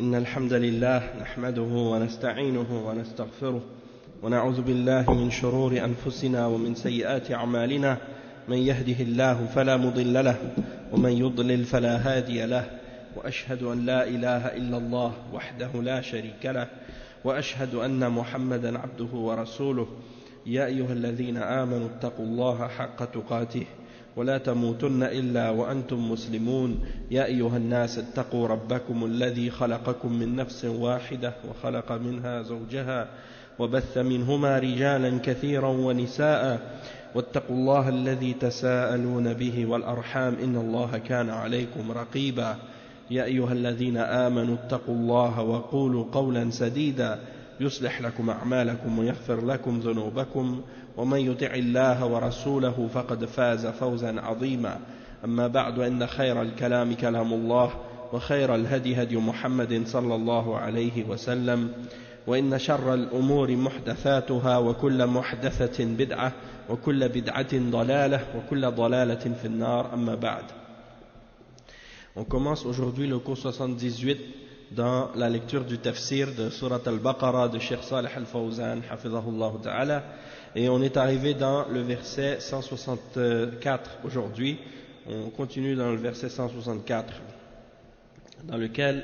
إن الحمد لله نحمده ونستعينه ونستغفره ونعوذ بالله من شرور أنفسنا ومن سيئات أعمالنا من يهده الله فلا مضل له ومن يضلل فلا هادي له وأشهد أن لا إله إلا الله وحده لا شريك له وأشهد أن محمدا عبده ورسوله يا أيها الذين آمنوا اتقوا الله حق تقاته ولا تموتن إلا وأنتم مسلمون يا أيها الناس اتقوا ربكم الذي خلقكم من نفس واحدة وخلق منها زوجها وبث منهما رجالا كثيرا ونساء واتقوا الله الذي تساءلون به والأرحام إن الله كان عليكم رقيبا يا أيها الذين آمنوا اتقوا الله وقولوا قولا سديدا يصلح لكم أعمالكم ويغفر لكم ذنوبكم ومن يطع الله ورسوله فقد فاز فوزا عظيما أما بعد إن خير الكلام كلام الله وخير الهدي هدي محمد صلى الله عليه وسلم وإن شر الأمور محدثاتها وكل محدثة بدعة وكل بدعة ضلالة وكل ضلالة في النار أما بعد. On commence aujourd'hui le cours 78 dans la lecture du tafsir de Surat al-Baqarah de Cheikh Salih al-Fawzan hafidhahullah ta'ala, et on est arrivé dans le verset 164 aujourd'hui. On continue dans le verset 164 dans lequel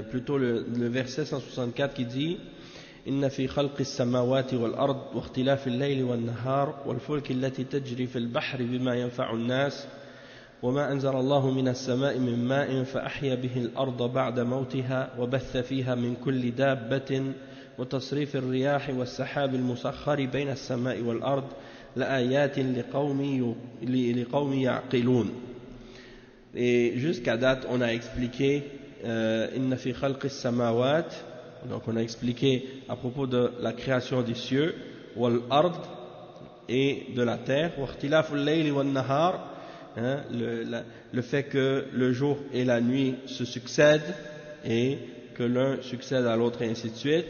plutôt le verset 164 qui dit إن في خلق السماوات والأرض واختلاف الليل والنهار والفلك التي تجري في البحر بما ينفع الناس وما أنزل الله من السماء من ماء فأحيا به الأرض بعد موتها وبث فيها من كل دابة وتصريف الرياح والسحاب المسخر بين السماء والأرض لآيات لقوم يعقلون. Et jusqu'à date on a expliqué إن في خلق السماوات, donc on a expliqué à propos de la création des cieux, والأرض et de la terre, واختلاف الليل والنهار, le fait que le jour et la nuit se succèdent et que l'un succède à l'autre et ainsi de suite.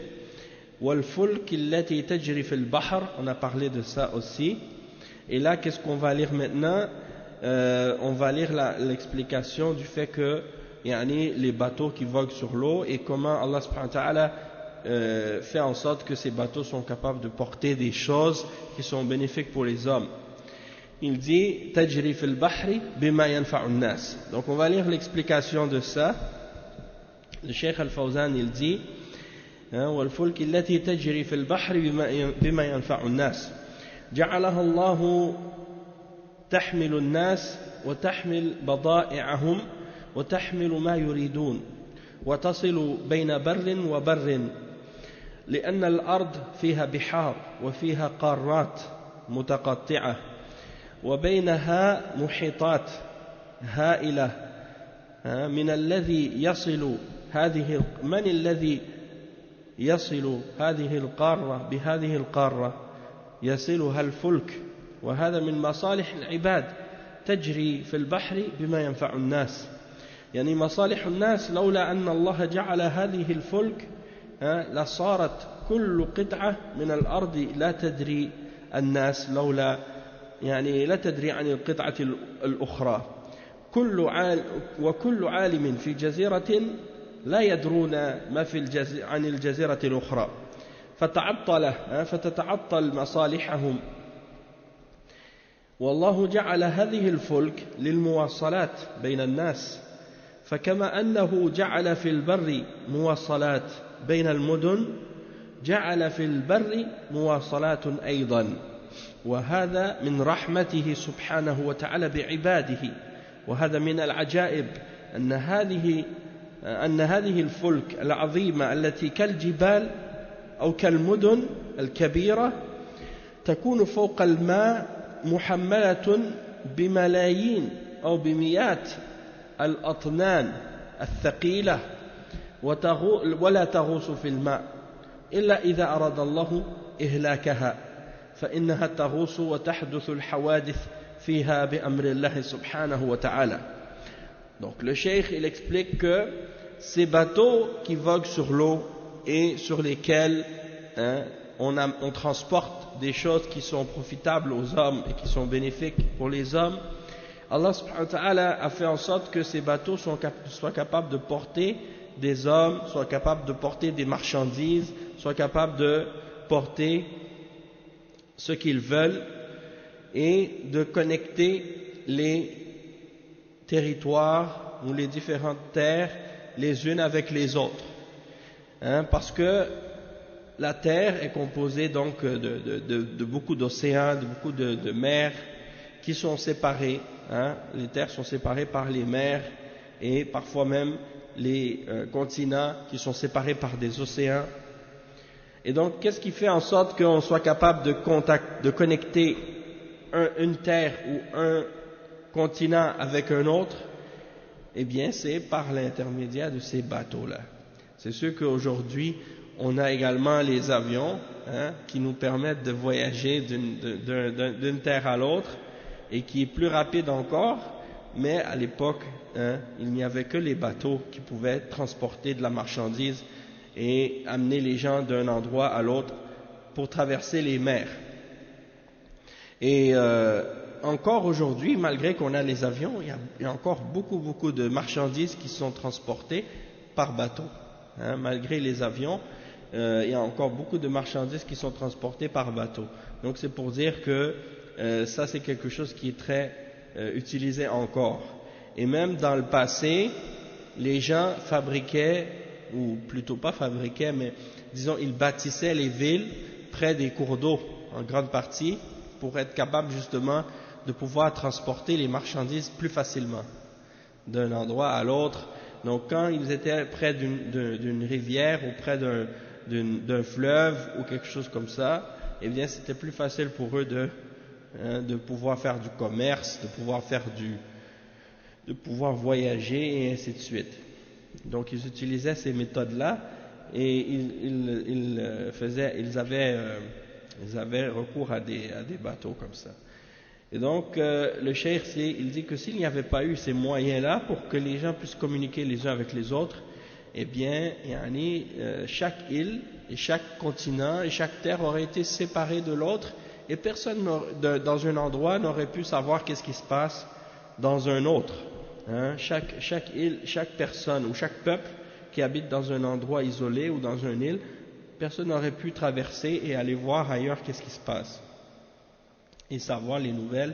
وَالْفُلْكِ الَّتِي تَجْرِي فِي الْبَحْرِ, on a parlé de ça aussi. Et là, qu'est-ce qu'on va lire maintenant? On va lire l'explication du fait que les bateaux qui voguent sur l'eau et comment Allah subhanahu wa ta'ala fait en sorte que ces bateaux sont capables de porter des choses qui sont bénéfiques pour les hommes. Il dit tajri fil bahri bima yanfa'u an-nas. Donc on va lire l'explication de ça. Le Cheikh Al-Fawzan il dit wal fulk allati tajri fil bahri bima yanfa'u an-nas ja'alaha Allah tahmilu an-nas wa tahmil bada'i'ahum wa tahmilu ma yuridun wa tasilu bayna barrin wa barrin لأن الأرض فيها بحار وفيها قارات متقطعة وبينها محيطات هائلة من الذي يصل هذه القارة بهذه القارة يصلها الفلك وهذا من مصالح العباد تجري في البحر بما ينفع الناس. يعني مصالح الناس لولا أن الله جعل هذه الفلك لصارت كل قطعة من الأرض لا تدري الناس لولا لا تدري عن القطعة الأخرى. وكل عالم في جزيرة لا يدرون ما في عن الجزيرة الأخرى فتتعطل مصالحهم. والله جعل هذه الفلك للمواصلات بين الناس فكما أنه جعل في البر مواصلات بين المدن جعل في البر مواصلات أيضا. وهذا من رحمته سبحانه وتعالى بعباده. وهذا من العجائب أن هذه الفلك العظيمة التي كالجبال أو كالمدن الكبيرة تكون فوق الماء محملة بملايين أو بمئات الأطنان الثقيلة ولا تغوص في الماء إلا إذا أراد الله إهلاكها فإنها تغوص وتحدث الحوادث فيها بأمر الله سبحانه وتعالى. Donc le cheikh il explique que ces bateaux qui voguent sur l'eau et sur lesquels on transporte des choses qui sont profitables aux hommes et qui sont bénéfiques pour les hommes, Allah subhanahu wa ta'ala a fait en sorte que ces bateaux soient capables de porter des hommes, soient capables de porter des marchandises, soient capables de porter ce qu'ils veulent et de connecter les territoires ou les différentes terres les unes avec les autres. Parce que la terre est composée donc de beaucoup d'océans, de beaucoup de mers qui sont séparées. Les terres sont séparées par les mers et parfois même les continents qui sont séparés par des océans. Et donc, qu'est-ce qui fait en sorte qu'on soit capable de connecter une terre ou un continent avec un autre? Eh bien, c'est par l'intermédiaire de ces bateaux-là. C'est sûr qu'aujourd'hui, on a également les avions qui nous permettent de voyager d'une terre à l'autre et qui est plus rapide encore, mais à l'époque, il n'y avait que les bateaux qui pouvaient transporter de la marchandise et amener les gens d'un endroit à l'autre pour traverser les mers. Et encore aujourd'hui, malgré qu'on a les avions, il y a encore beaucoup de marchandises qui sont transportées par bateau. Malgré les avions, il y a encore beaucoup de marchandises qui sont transportées par bateau. Donc c'est pour dire que ça c'est quelque chose qui est très utilisé encore. Et même dans le passé, les gens fabriquaient, ou plutôt pas fabriquaient, mais disons ils bâtissaient les villes près des cours d'eau en grande partie pour être capables justement de pouvoir transporter les marchandises plus facilement d'un endroit à l'autre. Donc quand ils étaient près d'une rivière ou près d'un fleuve ou quelque chose comme ça, eh bien c'était plus facile pour eux de pouvoir faire du commerce, de pouvoir voyager et ainsi de suite. Donc ils utilisaient ces méthodes-là et ils avaient recours à des bateaux comme ça. Et donc le cheikh il dit que s'il n'y avait pas eu ces moyens-là pour que les gens puissent communiquer les uns avec les autres, eh bien chaque île et chaque continent et chaque terre aurait été séparée de l'autre et personne dans un endroit n'aurait pu savoir qu'est-ce qui se passe dans un autre. Chaque île, chaque personne ou chaque peuple qui habite dans un endroit isolé ou dans une île, personne n'aurait pu traverser et aller voir ailleurs qu'est-ce qui se passe et savoir les nouvelles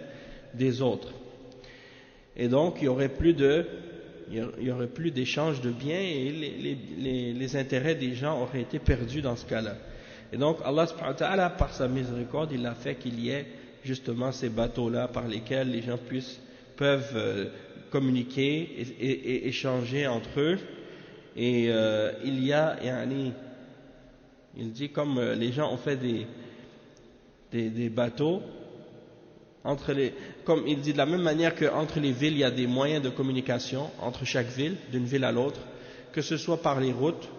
des autres. Et donc il y aurait plus d'échange de biens et les intérêts des gens auraient été perdus dans ce cas-là. Et donc Allah subhanahu wa ta'ala, par sa miséricorde, il a fait qu'il y ait justement ces bateaux-là par lesquels les gens peuvent communiquer et échanger entre eux. Et il dit comme les gens ont fait des bateaux comme il dit de la même manière qu'entre les villes il y a des moyens de communication entre chaque ville, d'une ville à l'autre, que ce soit par les routes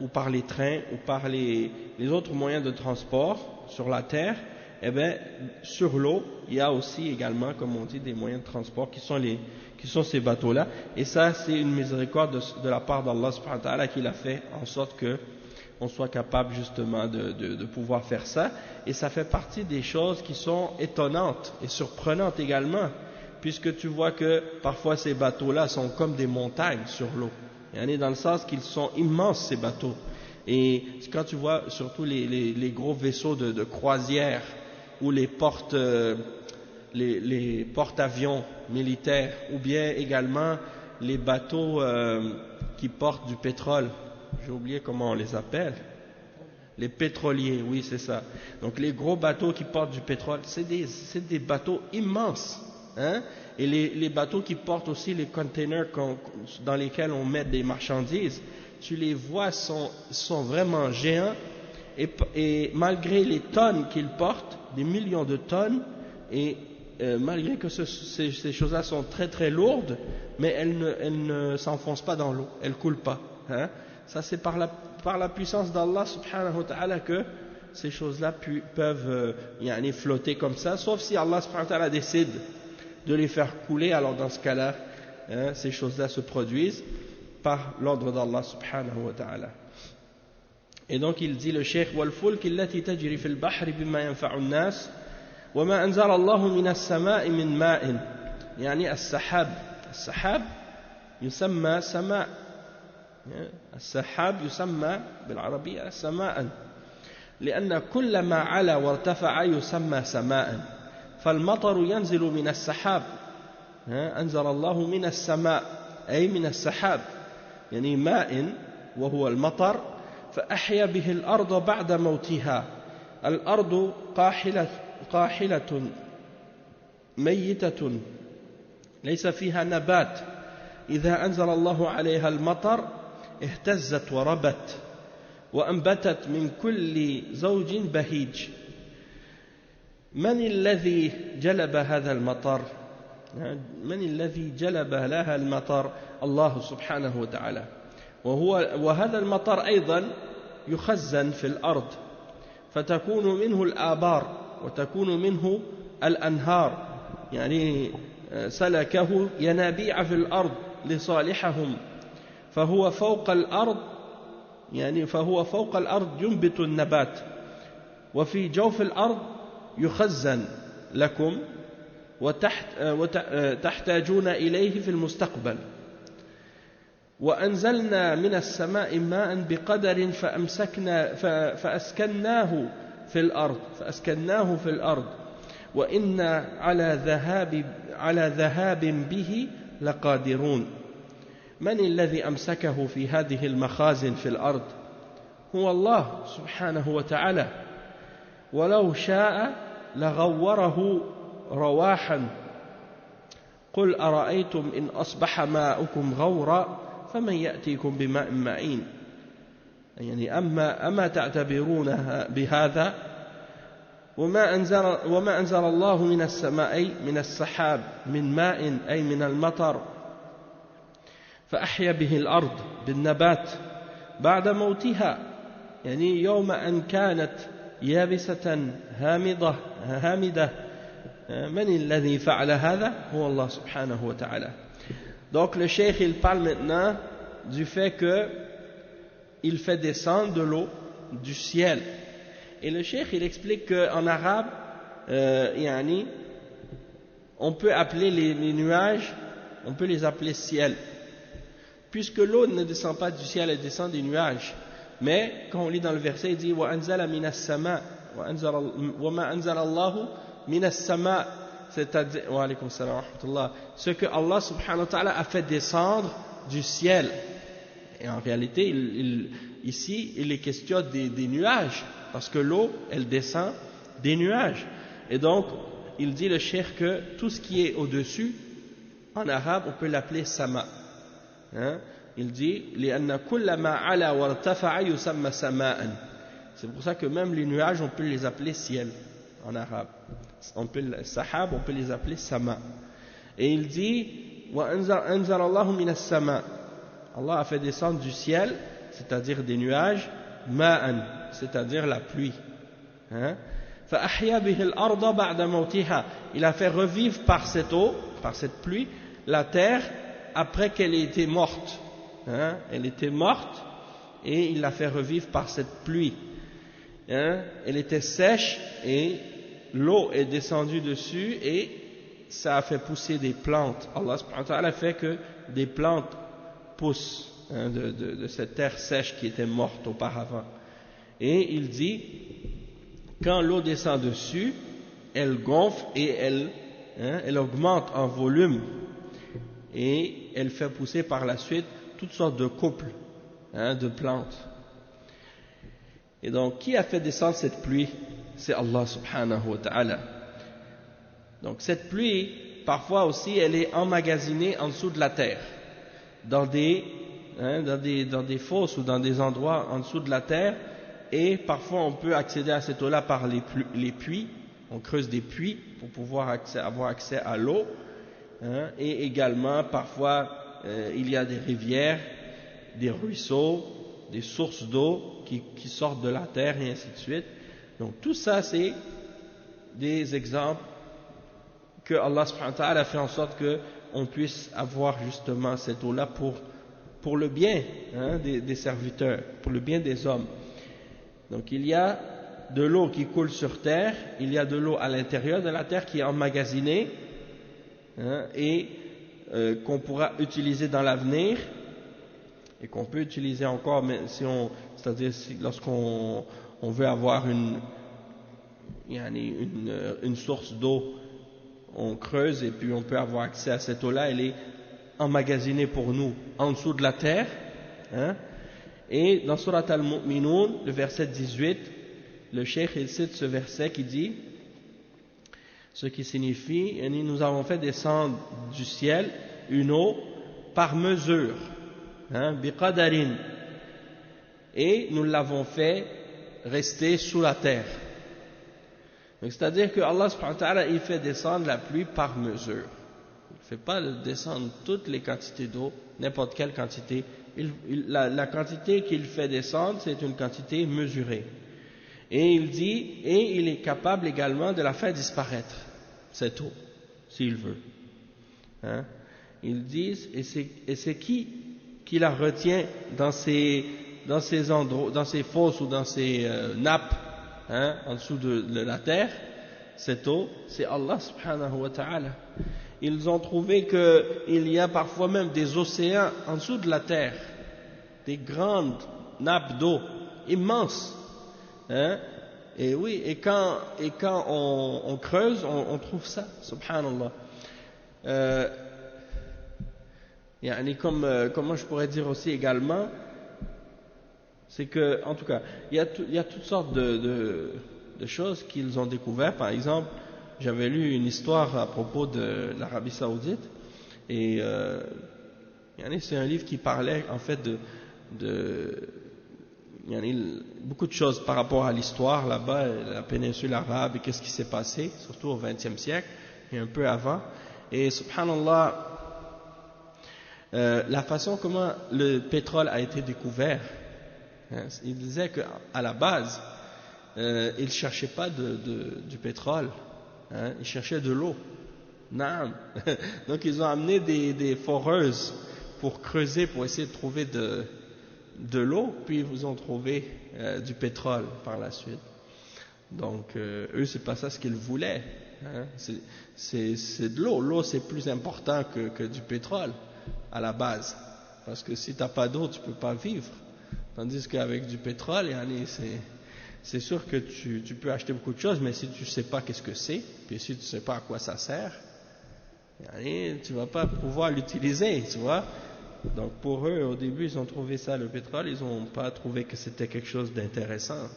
ou par les trains ou par les autres moyens de transport sur la terre. Eh bien, sur l'eau, il y a aussi également, comme on dit, des moyens de transport qui sont ces bateaux-là. Et ça, c'est une miséricorde de la part d'Allah subhanahu wa ta'ala qu'il a fait en sorte qu'on soit capable justement de pouvoir faire ça. Et ça fait partie des choses qui sont étonnantes et surprenantes également, puisque tu vois que parfois ces bateaux-là sont comme des montagnes sur l'eau. Et on est dans le sens qu'ils sont immenses, ces bateaux. Et quand tu vois surtout les gros vaisseaux de croisière, ou les porte-avions militaires, ou bien également les bateaux qui portent du pétrole. J'ai oublié comment on les appelle. Les pétroliers, oui c'est ça. Donc les gros bateaux qui portent du pétrole, c'est des bateaux immenses. Et les bateaux qui portent aussi les containers dans lesquels on met des marchandises, tu les vois, sont vraiment géants. Et malgré les tonnes qu'ils portent, des millions de tonnes, et malgré que ces choses-là sont très très lourdes, mais elles ne s'enfoncent pas dans l'eau, elles ne coulent pas. Ça c'est par la puissance d'Allah subhanahu wa ta'ala que ces choses-là peuvent flotter comme ça, sauf si Allah subhanahu wa ta'ala décide de les faire couler, alors dans ce cas-là, ces choses-là se produisent par l'ordre d'Allah subhanahu wa ta'ala. Et donc il dit le cheikh والفلك التي تجري في البحر بما ينفع الناس وما أنزل الله من السماء من ماء يعني السحاب يسمى سماء السحاب يسمى بالعربية سماء لأن كل ما علا وارتفع يسمى سماء فالمطر ينزل من السحاب أنزل الله من السماء أي من السحاب يعني ماء وهو المطر فأحيا به الأرض بعد موتها الأرض قاحلة ميتة ليس فيها نبات إذا أنزل الله عليها المطر اهتزت وربت وأنبتت من كل زوج بهيج من الذي جلب هذا المطر؟ من الذي جلب لها المطر؟ الله سبحانه وتعالى وهذا المطر أيضا يخزن في الأرض فتكون منه الآبار وتكون منه الأنهار يعني سلكه ينابيع في الأرض لصالحهم فهو فوق الأرض ينبت النبات وفي جوف الأرض يخزن لكم وتحتاجون إليه في المستقبل وأنزلنا من السماء ماء بقدر فأسكناه في الأرض وإنا على ذهاب به لقادرون من الذي أمسكه في هذه المخازن في الأرض؟ هو الله سبحانه وتعالى ولو شاء لغوره رواحا قل أرأيتم إن أصبح ماؤكم غورا فمن يأتيكم بماء معين يعني أما تعتبرون بهذا وما أنزل الله من السماء من السحاب من ماء أي من المطر فأحيا به الأرض بالنبات بعد موتها يعني يوم أن كانت يابسة هامدة من الذي فعل هذا؟ هو الله سبحانه وتعالى. Donc le cheikh il parle maintenant du fait que il fait descendre de l'eau du ciel et le cheikh il explique qu'en arabe yani, on peut appeler les nuages on peut les appeler ciel puisque l'eau ne descend pas du ciel elle descend des nuages mais quand on lit dans le verset il dit wa anzala minas sama wa ma anzala Allahu minas sama c'est-à-dire wa alaykum salam wa rahmatullah ce que Allah subhanahu wa ta'ala a fait descendre du ciel et en réalité ici il est question des nuages parce que l'eau elle descend des nuages et donc il dit le cheikh que tout ce qui est au-dessus en arabe on peut l'appeler sama il dit لأن كل ما علا وارتفع يسمى سماء c'est pour ça que même les nuages on peut les appeler ciel en arabe on peut sahab on peut les appeler sama et il dit وأنزل الله من السماء Allah a fait descendre du ciel c'est-à-dire des nuages ma'an c'est-à-dire la pluie فأحيا به الأرض بعد موتها il a fait revivre par cette eau par cette pluie la terre après qu'elle ait été morte elle était morte et il l'a fait revivre par cette pluie elle était sèche et l'eau est descendue dessus et ça a fait pousser des plantes Allah subhanahu wa ta'ala a fait que des plantes poussent de cette terre sèche qui était morte auparavant et il dit quand l'eau descend dessus elle gonfle et elle augmente en volume et elle fait pousser par la suite toutes sortes de couples de plantes et donc qui a fait descendre cette pluie? C'est Allah subhanahu wa ta'ala. Donc cette pluie parfois aussi elle est emmagasinée en dessous de la terre dans des fosses ou dans des endroits en dessous de la terre et parfois on peut accéder à cette eau-là par les puits, on creuse des puits pour pouvoir avoir accès à l'eau et également parfois il y a des rivières, des ruisseaux, des sources d'eau qui sortent de la terre et ainsi de suite. Donc tout ça c'est des exemples que Allah subhanahu wa ta'ala a fait en sorte qu'on puisse avoir justement cette eau-là pour le bien des serviteurs, pour le bien des hommes. Donc il y a de l'eau qui coule sur terre, il y a de l'eau à l'intérieur de la terre qui est emmagasinée et qu'on pourra utiliser dans l'avenir et qu'on peut utiliser encore, mais c'est-à-dire lorsqu'on veut avoir une source d'eau, on creuse et puis on peut avoir accès à cette eau-là, elle est emmagasinée pour nous en dessous de la terre, hein. Et dans Surat Al-Mu'minun, le verset 18, le cheikh il cite ce verset qui dit, ce qui signifie, nous avons fait descendre du ciel une eau par mesure, hein, biqadarin, et nous l'avons fait rester sous la terre. C'est-à-dire que Allah subhanahu wa ta'ala, il fait descendre la pluie par mesure. Il ne fait pas descendre toutes les quantités d'eau, n'importe quelle quantité. La quantité qu'il fait descendre, c'est une quantité mesurée. Et il dit, et il est capable également de la faire disparaître, cette eau, s'il veut. Hein? Il dit, et c'est qui la retient dans ces endroits, dans ces fosses ou dans ces nappes, hein, en dessous de la terre, cette eau, c'est Allah subhanahu wa ta'ala. Ils ont trouvé qu'il y a parfois même des océans en dessous de la terre, des grandes nappes d'eau immenses, hein. Et oui, et quand on creuse, on trouve ça, subhanallah. Comment je pourrais dire aussi également, c'est que, en tout cas, il y a toutes sortes de choses qu'ils ont découvert. Par exemple, j'avais lu une histoire à propos de l'Arabie Saoudite, et c'est un livre qui parlait en fait de beaucoup de choses par rapport à l'histoire là-bas, la péninsule arabe, et qu'est-ce qui s'est passé, surtout au XXe siècle et un peu avant. Et subhanallah, la façon comment le pétrole a été découvert, hein, il disait qu'à la base, ils ne cherchaient pas du pétrole, hein, ils cherchaient de l'eau. Naam. Donc ils ont amené des foreuses pour creuser, pour essayer de trouver de l'eau, puis ils ont trouvé du pétrole par la suite. Donc eux, c'est pas ça ce qu'ils voulaient, hein. C'est de l'eau. L'eau, c'est plus important que du pétrole à la base, parce que si t'as pas d'eau, tu peux pas vivre. Tandis qu'avec du pétrole, c'est sûr que tu peux acheter beaucoup de choses, mais si tu sais pas qu'est-ce que c'est, puis si tu sais pas à quoi ça sert, tu vas pas pouvoir l'utiliser, tu vois. Donc pour eux, au début, ils ont trouvé ça, le pétrole, ils n'ont pas trouvé que c'était quelque chose d'intéressant.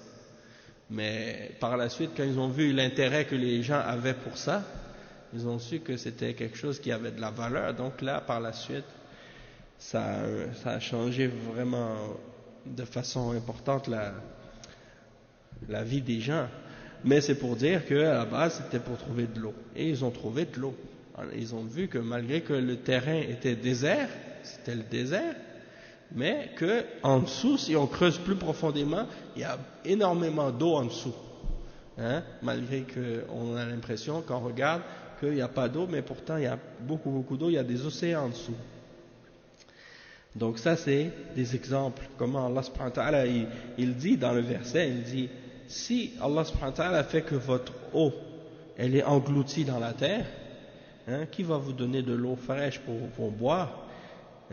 Mais par la suite, quand ils ont vu l'intérêt que les gens avaient pour ça, ils ont su que c'était quelque chose qui avait de la valeur. Donc là, par la suite, ça a changé vraiment de façon importante la vie des gens. Mais c'est pour dire qu'à la base, c'était pour trouver de l'eau. Et ils ont trouvé de l'eau. Ils ont vu que malgré que le terrain était désert, c'était le désert, mais que en dessous, si on creuse plus profondément, il y a énormément d'eau en dessous, hein, malgré qu'on a l'impression, quand on regarde, qu'il n'y a pas d'eau, mais pourtant il y a beaucoup d'eau, il y a des océans en dessous. Donc ça, c'est des exemples, comment Allah subhanahu wa ta'ala, il dit dans le verset, il dit, si Allah subhanahu wa ta'ala fait que votre eau, elle est engloutie dans la terre, hein, qui va vous donner de l'eau fraîche pour boire?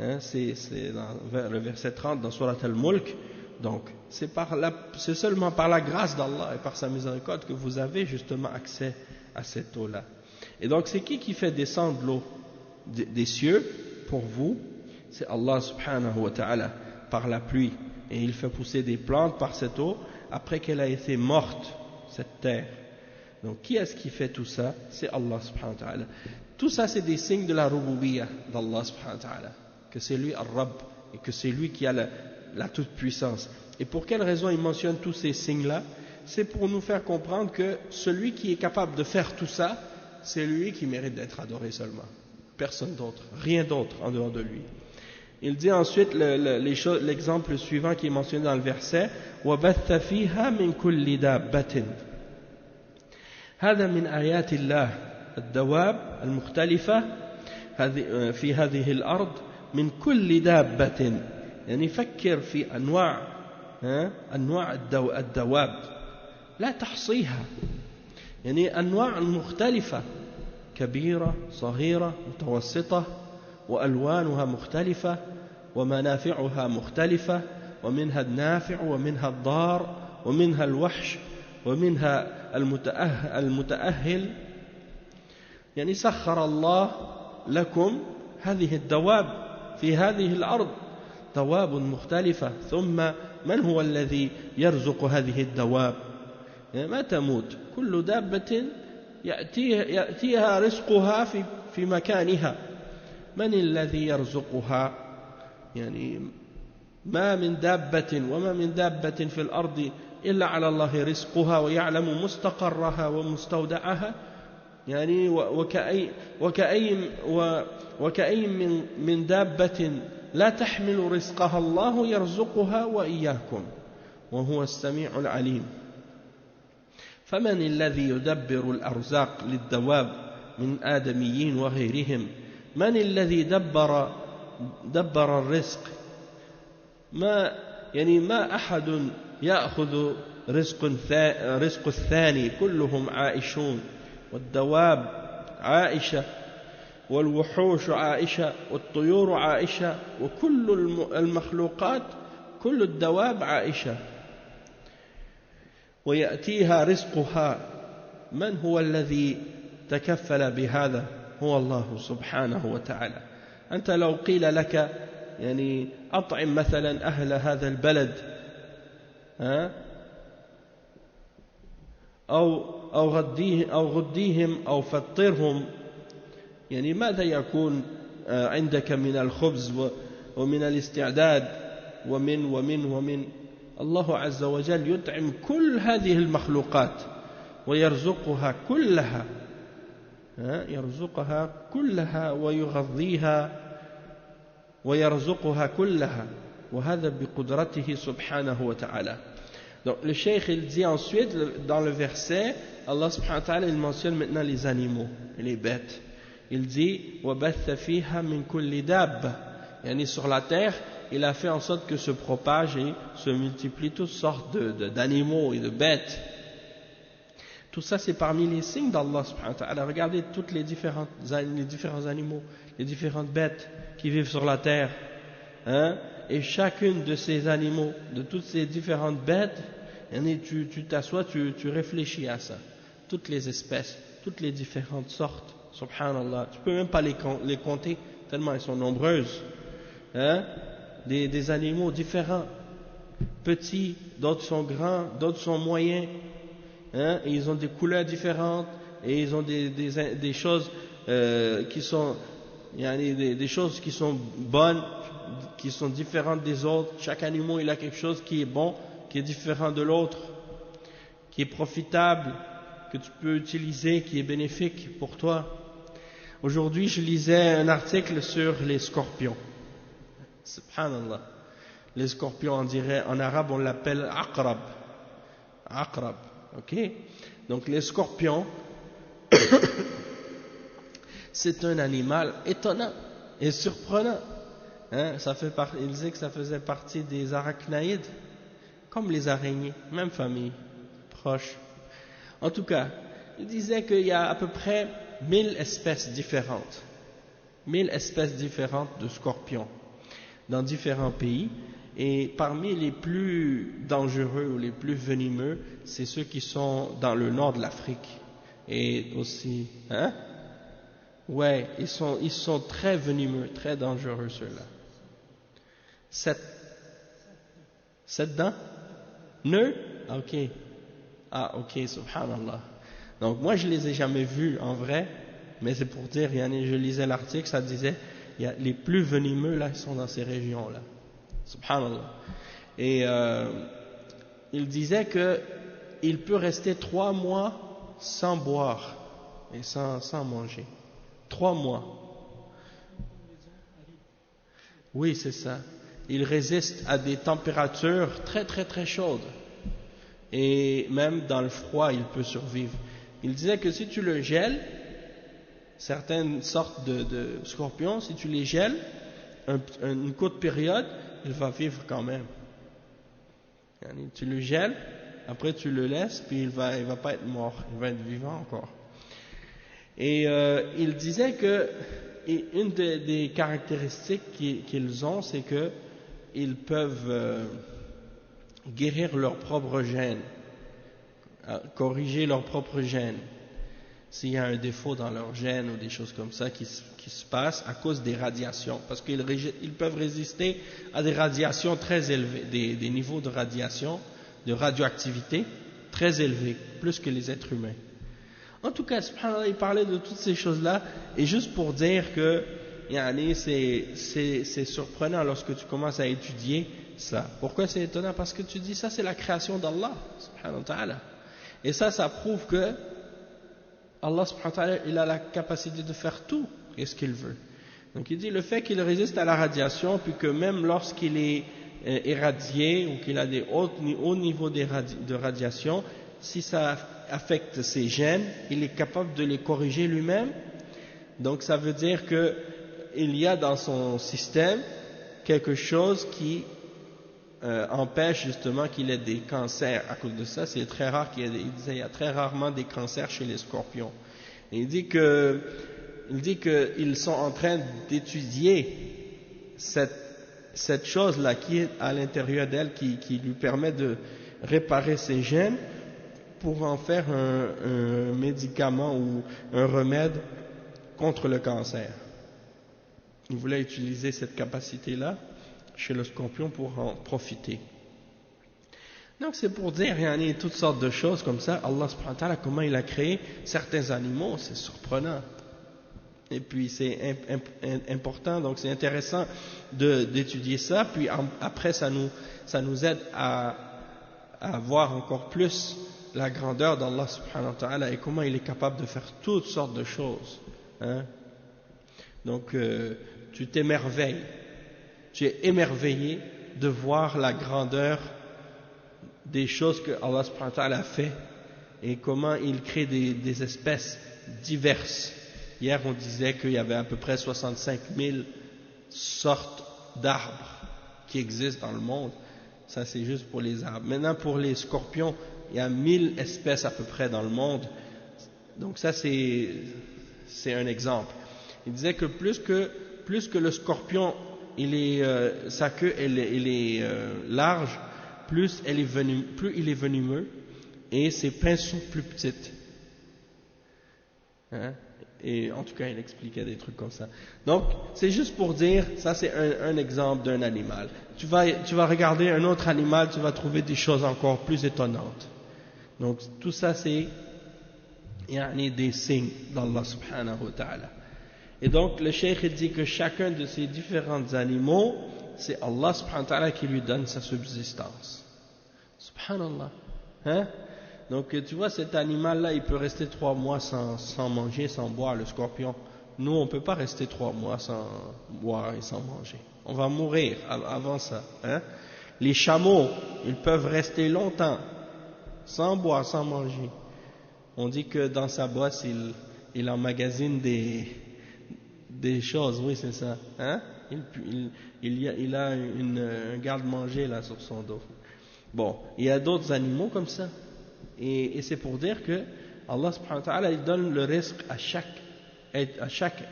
Hein, c'est dans le verset 30 dans Surat Al-Mulk. Donc c'est seulement par la grâce d'Allah et par sa miséricorde que vous avez justement accès à cette eau-là. Et donc c'est qui fait descendre l'eau des cieux pour vous? C'est Allah subhanahu wa ta'ala, par la pluie. Et il fait pousser des plantes par cette eau après qu'elle a été morte, cette terre. Donc qui est-ce qui fait tout ça? C'est Allah subhanahu wa ta'ala. Tout ça, c'est des signes de la rububiyyah d'Allah subhanahu wa ta'ala, que c'est lui Ar-Rabb et que c'est lui qui a la toute-puissance. Et pour quelle raison il mentionne tous ces signes-là? C'est pour nous faire comprendre que celui qui est capable de faire tout ça, c'est lui qui mérite d'être adoré seulement. Personne d'autre, rien d'autre en dehors de lui. Il dit ensuite l'exemple suivant qui est mentionné dans le verset, وَبَثَّ فِيهَا مِنْ كُلِّ دَابَّةٍ. هذا من آيات الله الدواب المختلفة في هذه الأرض من كل دابة. يعني فكر في أنواع الدواب لا تحصيها، يعني أنواع مختلفة كبيرة صغيرة متوسطة وألوانها مختلفة ومنافعها مختلفة ومنها النافع ومنها الضار ومنها الوحش ومنها المتأهل. يعني سخر الله لكم هذه الدواب في هذه الأرض، دواب مختلفة. ثم من هو الذي يرزق هذه الدواب؟ يعني ما تموت، كل دابة يأتيها رزقها في مكانها. من الذي يرزقها؟ يعني ما من دابة وما من دابة في الأرض إلا على الله رزقها ويعلم مستقرها ومستودعها. يعني وكأي من دابة لا تحمل رزقها الله يرزقها وإياكم وهو السميع العليم. فمن الذي يدبر الأرزاق للدواب من آدميين وغيرهم؟ من الذي دبر الرزق؟ ما أحد يأخذ رزق الثاني، كلهم عائشون، والدواب عائشة، والوحوش عائشة، والطيور عائشة، وكل المخلوقات كل الدواب عائشة، ويأتيها رزقها. من هو الذي تكفل بهذا؟ هو الله سبحانه وتعالى. أنت لو قيل لك يعني أطعم مثلا أهل هذا البلد أو غديهم أو فطرهم، يعني ماذا يكون عندك من الخبز ومن الاستعداد ومن الله عز وجل يطعم كل هذه المخلوقات ويرزقها كلها ويغذيها ويرزقها كلها، وهذا بقدرته سبحانه وتعالى. Donc le cheikh il dit ensuite dans le verset, Allah subhanahu wa ta'ala il mentionne maintenant les animaux et les bêtes. Il dit وَبَثَّ فِيهَا مِنْ كُلِّ دَابَّةٍ, yani sur la terre il a fait en sorte que se propagent et se multiplient toutes sortes d'animaux et de bêtes. Tout ça c'est parmi les signes d'Allah subhanahu wa ta'ala. Regardez toutes les différents animaux, les différentes bêtes qui vivent sur la terre, et chacune de ces animaux, de toutes ces différentes bêtes, tu t'assois, tu réfléchis à ça, toutes les espèces, toutes les différentes sortes, subhanallah, tu peux même pas les compter tellement elles sont nombreuses, des animaux différents, petits, d'autres sont grands, d'autres sont moyens, et ils ont des couleurs différentes, et ils ont des choses qui sont des choses qui sont bonnes, qui sont différentes des autres. Chaque animal il a quelque chose qui est bon, qui est différent de l'autre, qui est profitable, que tu peux utiliser, qui est bénéfique pour toi. Aujourd'hui je lisais un article sur les scorpions. Subhanallah. Les scorpions, on dirait en arabe on l'appelle aqrab. Aqrab, ok. Donc les scorpions c'est un animal étonnant et surprenant. Il disait que ça faisait partie des arachnaïdes, comme les araignées, même famille, proche. En tout cas, il disait qu'il y a à peu près 1000 espèces différentes. 1000 espèces différentes de scorpions dans différents pays. Et parmi les plus dangereux ou les plus venimeux, c'est ceux qui sont dans le nord de l'Afrique. Et aussi, ouais, ils sont très venimeux, très dangereux ceux-là. 7 dents? Nœuds? Ok. Ah, ok, subhanallah. Donc moi je les ai jamais vus en vrai, mais c'est pour dire, je lisais l'article, ça disait, les plus venimeux là, ils sont dans ces régions-là. Subhanallah. Et il disait qu'il peut rester 3 mois sans boire et sans manger. 3 mois. Oui, c'est ça. Il résiste à des températures très très très chaudes. Et même dans le froid, il peut survivre. Il disait que si tu le gèles, certaines sortes de scorpions, si tu les gèles, une courte période, il va vivre quand même. Tu le gèles, après tu le laisses, puis il va pas être mort, il va être vivant encore. Et il disait que une des caractéristiques qu'ils ont, c'est que ils peuvent guérir leur propre gène, corriger leur propre gène. S'il y a un défaut dans leur gène ou des choses comme ça qui se passent à cause des radiations, parce qu'ils peuvent résister à des radiations très élevées, des niveaux de radiation, de radioactivité très élevés, plus que les êtres humains. En tout cas, subhanallah, il parlait de toutes ces choses-là, et juste pour dire que c'est surprenant lorsque tu commences à étudier ça. Pourquoi c'est étonnant? Parce que tu dis ça, c'est la création d'Allah, subhanahu wa ta'ala. Et ça prouve que Allah subhanahu wa ta'ala, il a la capacité de faire tout ce qu'il veut. Donc il dit le fait qu'il résiste à la radiation, puis que même lorsqu'il est irradié ou qu'il a des hauts niveaux de radiation, si ça affecte ses gènes, il est capable de les corriger lui-même. Donc ça veut dire que il y a dans son système quelque chose qui empêche justement qu'il ait des cancers à cause de ça. C'est très rare il y a très rarement des cancers chez les scorpions. Et il dit qu'ils sont en train d'étudier cette chose-là qui est à l'intérieur d'elle, qui lui permet de réparer ses gènes pour en faire un médicament ou un remède contre le cancer. Il voulait utiliser cette capacité-là chez le scorpion pour en profiter. Donc c'est pour dire, il y en a toutes sortes de choses comme ça. Allah subhanahu wa ta'ala, comment il a créé certains animaux, c'est surprenant. Et puis c'est important, donc c'est intéressant d'étudier ça. Puis après ça nous aide à voir encore plus la grandeur d'Allah subhanahu wa ta'ala et comment il est capable de faire toutes sortes de choses. Hein? Donc tu t'émerveilles. Tu es émerveillé de voir la grandeur des choses que Allah subhanahu wa ta'ala a fait et comment il crée des espèces diverses. Hier on disait qu'il y avait à peu près 65 000 sortes d'arbres qui existent dans le monde. Ça c'est juste pour les arbres. Maintenant pour les scorpions, il y a 1000 espèces à peu près dans le monde. Donc ça c'est un exemple. Il disait que plus que le scorpion sa queue elle est large, plus il est venimeux et ses pinces sont plus petites. Hein? Et en tout cas, il expliquait des trucs comme ça. Donc, c'est juste pour dire, ça c'est un exemple d'un animal. Tu vas regarder un autre animal, tu vas trouver des choses encore plus étonnantes. Donc, tout ça c'est des signes d'Allah subhanahu wa ta'ala. Et donc le cheikh dit que chacun de ces différents animaux, c'est Allah subhanahu wa ta'ala qui lui donne sa subsistance. Subhanallah. Hein? Donc tu vois, cet animal-là, il peut rester 3 mois sans manger, sans boire, le scorpion. Nous, on ne peut pas rester 3 mois sans boire et sans manger. On va mourir avant ça. Hein? Les chameaux, ils peuvent rester longtemps sans boire, sans manger. On dit que dans sa bosse, il emmagasine des choses, oui c'est ça, hein? Il a un garde-manger là sur son dos. Bon, il y a d'autres animaux comme ça, et c'est pour dire que Allah subhanahu wa ta'ala il donne le risque à chaque être, à chaque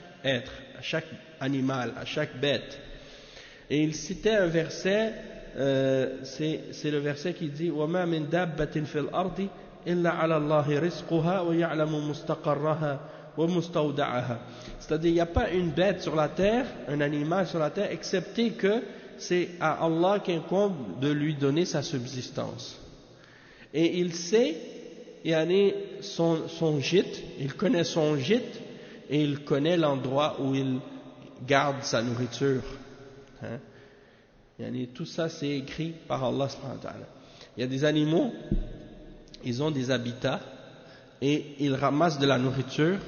animal, à chaque bête. Et il citait un verset, c'est le verset qui dit وَمَا مِن دَابَّةٍ فِي الْأَرْضِ إِلَّا عَلَى اللَّهِ رِزْقُهَا وَيَعْلَمُ مُسْتَقَرَّهَا وَمُسْتَوْدَعَهَا. C'est-à-dire, il n'y a pas une bête sur la terre, un animal sur la terre, excepté que c'est à Allah qu'incombe de lui donner sa subsistance. Et il sait, son gîte, il connaît son gîte, et il connaît l'endroit où il garde sa nourriture. Hein? Tout ça c'est écrit par Allah subhanahu wa ta'ala. Il y a des animaux, ils ont des habitats, et ils ramassent de la nourriture,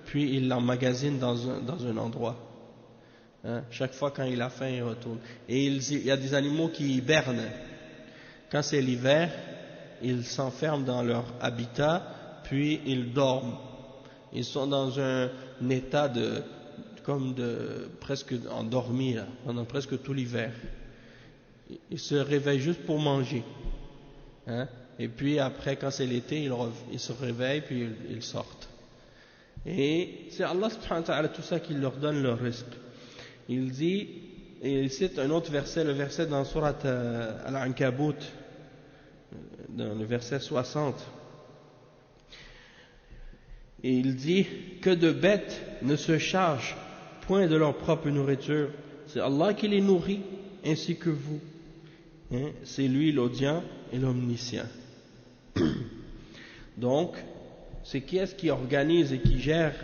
puis ils l'emmagasinent dans un endroit. Hein? Chaque fois quand il a faim, il retourne. Et il y a des animaux qui hibernent. Quand c'est l'hiver, ils s'enferment dans leur habitat, puis ils dorment. Ils sont dans un état presque endormi là, pendant presque tout l'hiver. Ils se réveillent juste pour manger. Hein? Et puis après, quand c'est l'été, ils se réveillent puis ils sortent. Et c'est Allah subhanahu wa ta'ala tout ça qui leur donne leur risque. Il dit, et il cite un autre verset, le verset dans Surat Al-Ankabut, dans le verset 60. Et il dit que de bêtes ne se chargent point de leur propre nourriture. C'est Allah qui les nourrit, ainsi que vous. Hein? C'est lui l'audient et l'omniscient. Donc, c'est qui est-ce qui organise et qui gère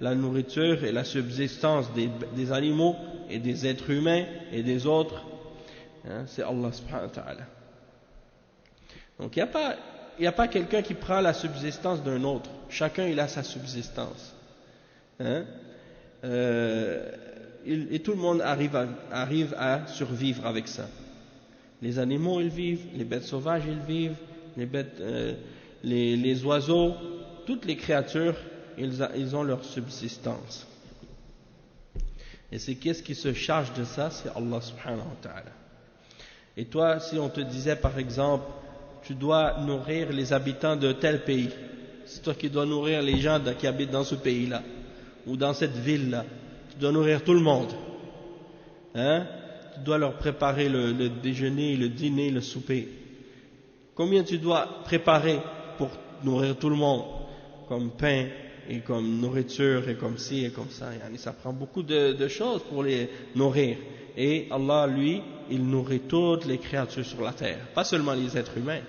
la nourriture et la subsistance des animaux et des êtres humains et des autres, hein? C'est Allah subhanahu wa ta'ala. Donc, il n'y a pas quelqu'un qui prend la subsistance d'un autre. Chacun, il a sa subsistance. Hein? Et tout le monde arrive à survivre avec ça. Les animaux, ils vivent, les bêtes sauvages, ils vivent, les oiseaux, toutes les créatures, ils ont leur subsistance. Et c'est qu'est-ce qui se charge de ça? C'est Allah subhanahu wa ta'ala. Et toi, si on te disait par exemple, tu dois nourrir les habitants de tel pays, c'est toi qui dois nourrir les gens qui habitent dans ce pays-là, ou dans cette ville-là, tu dois nourrir tout le monde. Hein? Tu dois leur préparer le déjeuner, le dîner, le souper. Combien tu dois préparer pour nourrir tout le monde, comme pain et comme nourriture et comme ci et comme ça. Ça prend beaucoup de choses pour les nourrir. Et Allah, lui, il nourrit toutes les créatures sur la terre, pas seulement les êtres humains,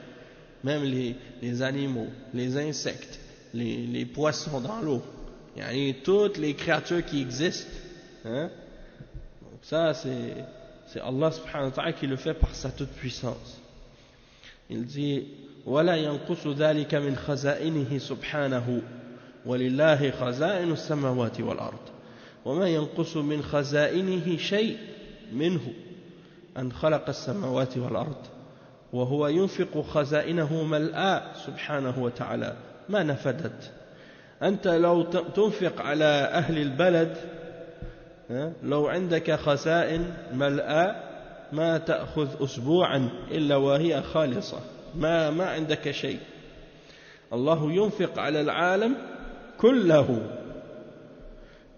même les animaux, les insectes, les poissons dans l'eau, toutes les créatures qui existent. Hein? Donc ça, c'est Allah subhanahu wa ta'ala qui le fait par sa toute puissance. Il dit ولا ينقص ذلك من خزائنه سبحانه ولله خزائن السماوات والأرض وما ينقص من خزائنه شيء منه أن خلق السماوات والأرض وهو ينفق خزائنه ملآ سبحانه وتعالى ما نفدت. أنت لو تنفق على أهل البلد لو عندك خزائن ملآ ما تأخذ أسبوعا إلا وهي خالصة ما عندك شيء. الله ينفق على العالم كله.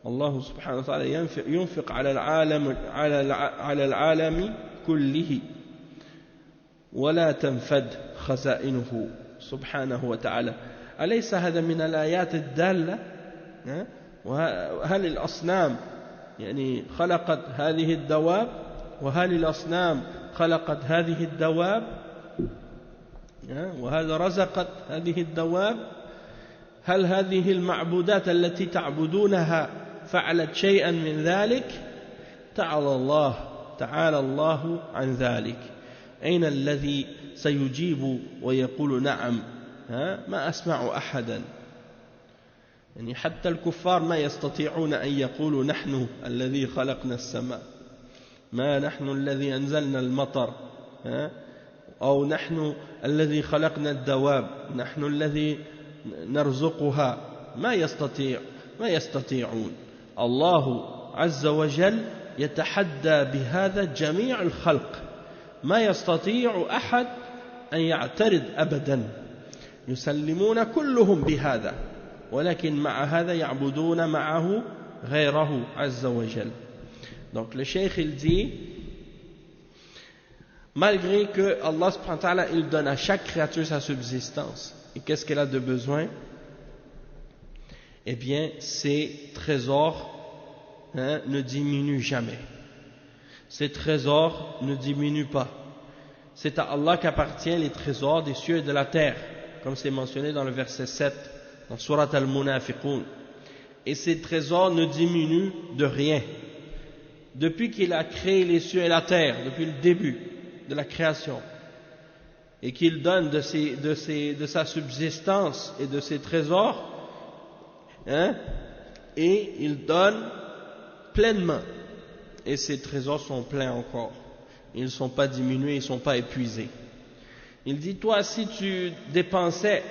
الله سبحانه وتعالى ينفق على العالم كله ولا تنفد خزائنه سبحانه وتعالى. أليس هذا من الآيات الدالة؟ وهل الأصنام خلقت هذه الدواب؟ وهل الأصنام خلقت هذه الدواب؟ وهل رزقت هذه الدواب؟ هل هذه المعبودات التي تعبدونها فعلت شيئا من ذلك؟ تعالى الله عن ذلك. أين الذي سيجيب ويقول نعم؟ ما أسمع أحدا. حتى الكفار ما يستطيعون أن يقولوا نحن الذي خلقنا السماء، ما نحن الذي أنزلنا المطر، أو نحن الذي خلقنا الدواب، نحن الذي نرزقها. ما يستطيعون. الله عز وجل يتحدى بهذا جميع الخلق، ما يستطيع أحد أن يعترض أبدا، يسلمون كلهم بهذا، ولكن مع هذا يعبدون معه غيره عز وجل. Donc le cheikh il dit, malgré que Allah subhanahu wa ta'ala il donne à chaque créature sa subsistance, et qu'est-ce qu'elle a de besoin? Eh bien ces trésors ne diminuent jamais. Ces trésors ne diminuent pas. C'est à Allah qu'appartient les trésors des cieux et de la terre, comme c'est mentionné dans le verset 7 dans Surat Al-Munafiqun. Et ces trésors ne diminuent de rien. Depuis qu'il a créé les cieux et la terre, depuis le début de la création, et qu'il donne de sa subsistance et de ses trésors, et il donne pleinement, et ces trésors sont pleins encore, ils ne sont pas diminués, ils ne sont pas épuisés. Il dit, toi si tu dépensais,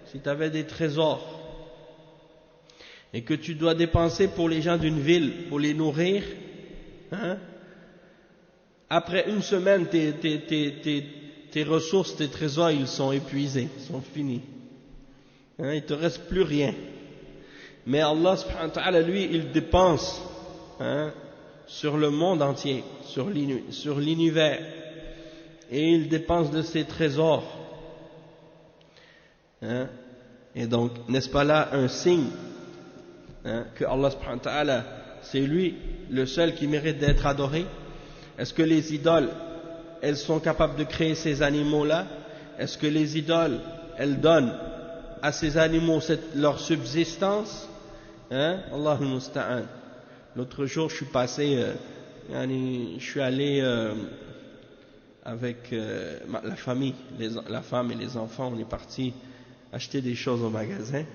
si tu avais des trésors, et que tu dois dépenser pour les gens d'une ville, pour les nourrir, après une semaine, tes ressources, tes trésors, ils sont épuisés, ils sont finis. Il ne te reste plus rien. Mais Allah subhanahu wa ta'ala, lui, il dépense sur le monde entier, sur l'univers, et il dépense de ses trésors. Et donc, n'est-ce pas là un signe que Allah subhanahu wa ta'ala, c'est lui le seul qui mérite d'être adoré? Est-ce que les idoles, elles sont capables de créer ces animaux-là? Est-ce que les idoles, elles donnent à ces animaux leur subsistance? Allah al-Musta'an. L'autre jour, je suis allé avec la famille, la femme et les enfants, on est partis acheter des choses au magasin.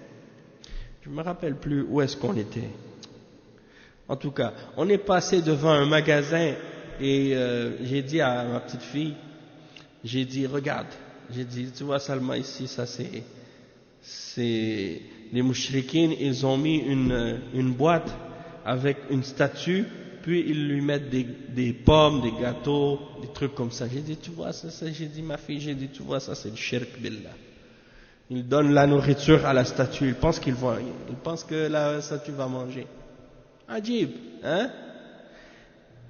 Je me rappelle plus où est-ce qu'on était. En tout cas, on est passé devant un magasin et j'ai dit à ma petite fille, j'ai dit, regarde, j'ai dit, tu vois Salma ici, ça c'est les mouchrikines, ils ont mis une boîte avec une statue, puis ils lui mettent des pommes, des gâteaux, des trucs comme ça. J'ai dit, tu vois ça, j'ai dit, ma fille, j'ai dit, tu vois ça, c'est le shirk billah. Ils donnent la nourriture à la statue, ils pensent que la statue va manger. Ajib, hein?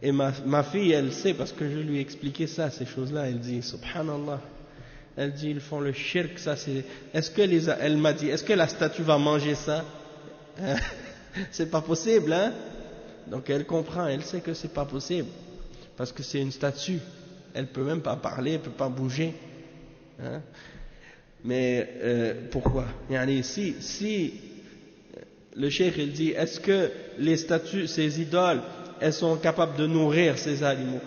Et ma fille, elle sait, parce que je lui ai expliqué ça, ces choses-là, elle dit, subhanallah, elle dit, ils font le shirk, ça c'est, elle m'a dit, est-ce que la statue va manger ça? C'est pas possible, hein? Donc elle comprend, elle sait que c'est pas possible, parce que c'est une statue, elle peut même pas parler, elle peut pas bouger, hein? Mais pourquoi? Si le cheikh il dit, est-ce que les statues, ces idoles, elles sont capables de nourrir ces animaux?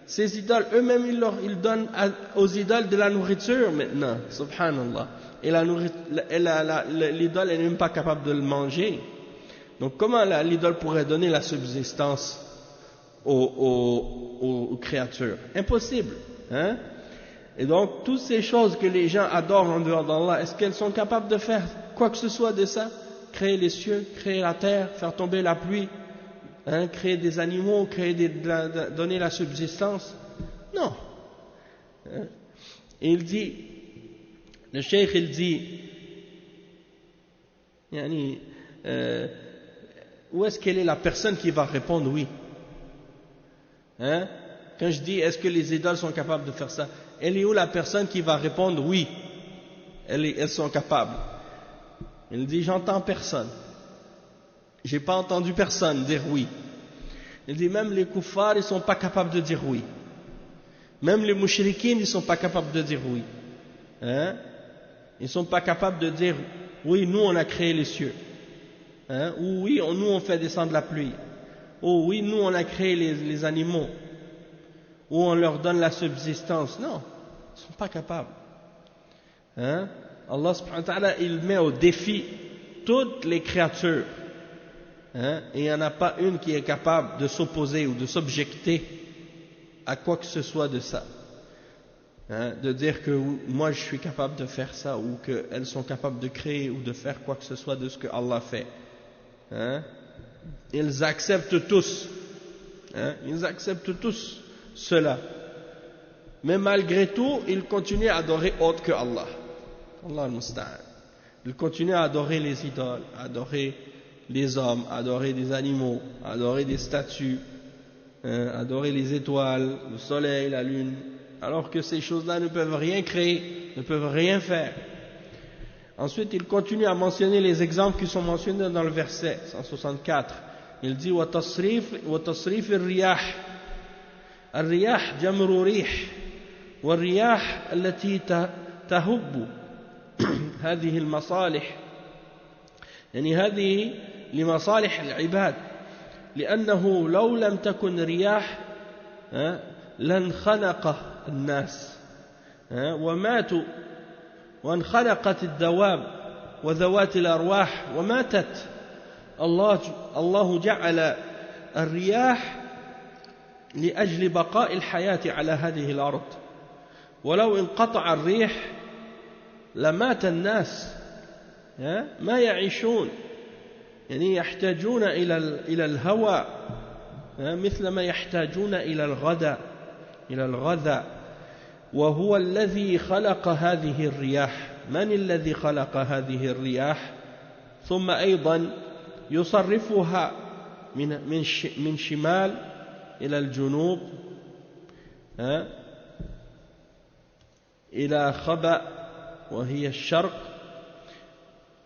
Ces idoles, eux-mêmes, ils donnent aux idoles de la nourriture maintenant, subhanallah. Et l'idole, elle n'est même pas capable de le manger. Donc comment l'idole pourrait donner la subsistance aux créatures? Impossible, hein? Et donc, toutes ces choses que les gens adorent en dehors d'Allah, est-ce qu'elles sont capables de faire quoi que ce soit de ça? Créer les cieux, créer la terre, faire tomber la pluie, créer des animaux, donner la subsistance? Non. Et il dit, le cheikh il dit, où est-ce qu'elle est la personne qui va répondre oui? Quand je dis, est-ce que les idoles sont capables de faire ça? Elle est où la personne qui va répondre oui? Elles sont capables. Il dit, j'entends personne. J'ai pas entendu personne dire oui. Il dit, même les kuffars, ils sont pas capables de dire oui. Même les mouchrikines, ils sont pas capables de dire oui. Ils sont pas capables de dire, oui, nous on a créé les cieux. Ou oui, nous on fait descendre la pluie. Ou oui, nous on a créé les animaux. Ou on leur donne la subsistance. Non, ils ne sont pas capables. Allah subhanahu wa ta'ala, il met au défi toutes les créatures. Et il n'y en a pas une qui est capable de s'opposer ou de s'objecter à quoi que ce soit de ça. De dire que moi je suis capable de faire ça, ou qu'elles sont capables de créer ou de faire quoi que ce soit de ce que Allah fait. Ils acceptent tous. Ils acceptent tous cela. Mais malgré tout, ils continuent à adorer autre que Allah. Allah al-Musta'an. Ils continuent à adorer les idoles, à adorer les hommes, à adorer des animaux, à adorer des statues, à adorer les étoiles, le soleil, la lune, alors que ces choses-là ne peuvent rien créer, ne peuvent rien faire. Ensuite, il continue à mentionner les exemples qui sont mentionnés dans le verset 164. Il dit وَتَصْرِيفِ الرِّيَاحِ الرياح جمر ريح والرياح التي تهب هذه المصالح هذه لمصالح العباد لأنه لو لم تكن رياح لانخنق الناس وماتوا وانخنقت الدواب وذوات الأرواح وماتت. الله جعل الرياح لأجل بقاء الحياة على هذه الأرض، ولو انقطع الريح لمات الناس ما يعيشون، يحتاجون إلى الهواء مثل ما يحتاجون إلى الغذاء وهو الذي خلق هذه الرياح. من الذي خلق هذه الرياح؟ ثم أيضا يصرفها من شمال إلى الجنوب إلى خبأ وهي الشرق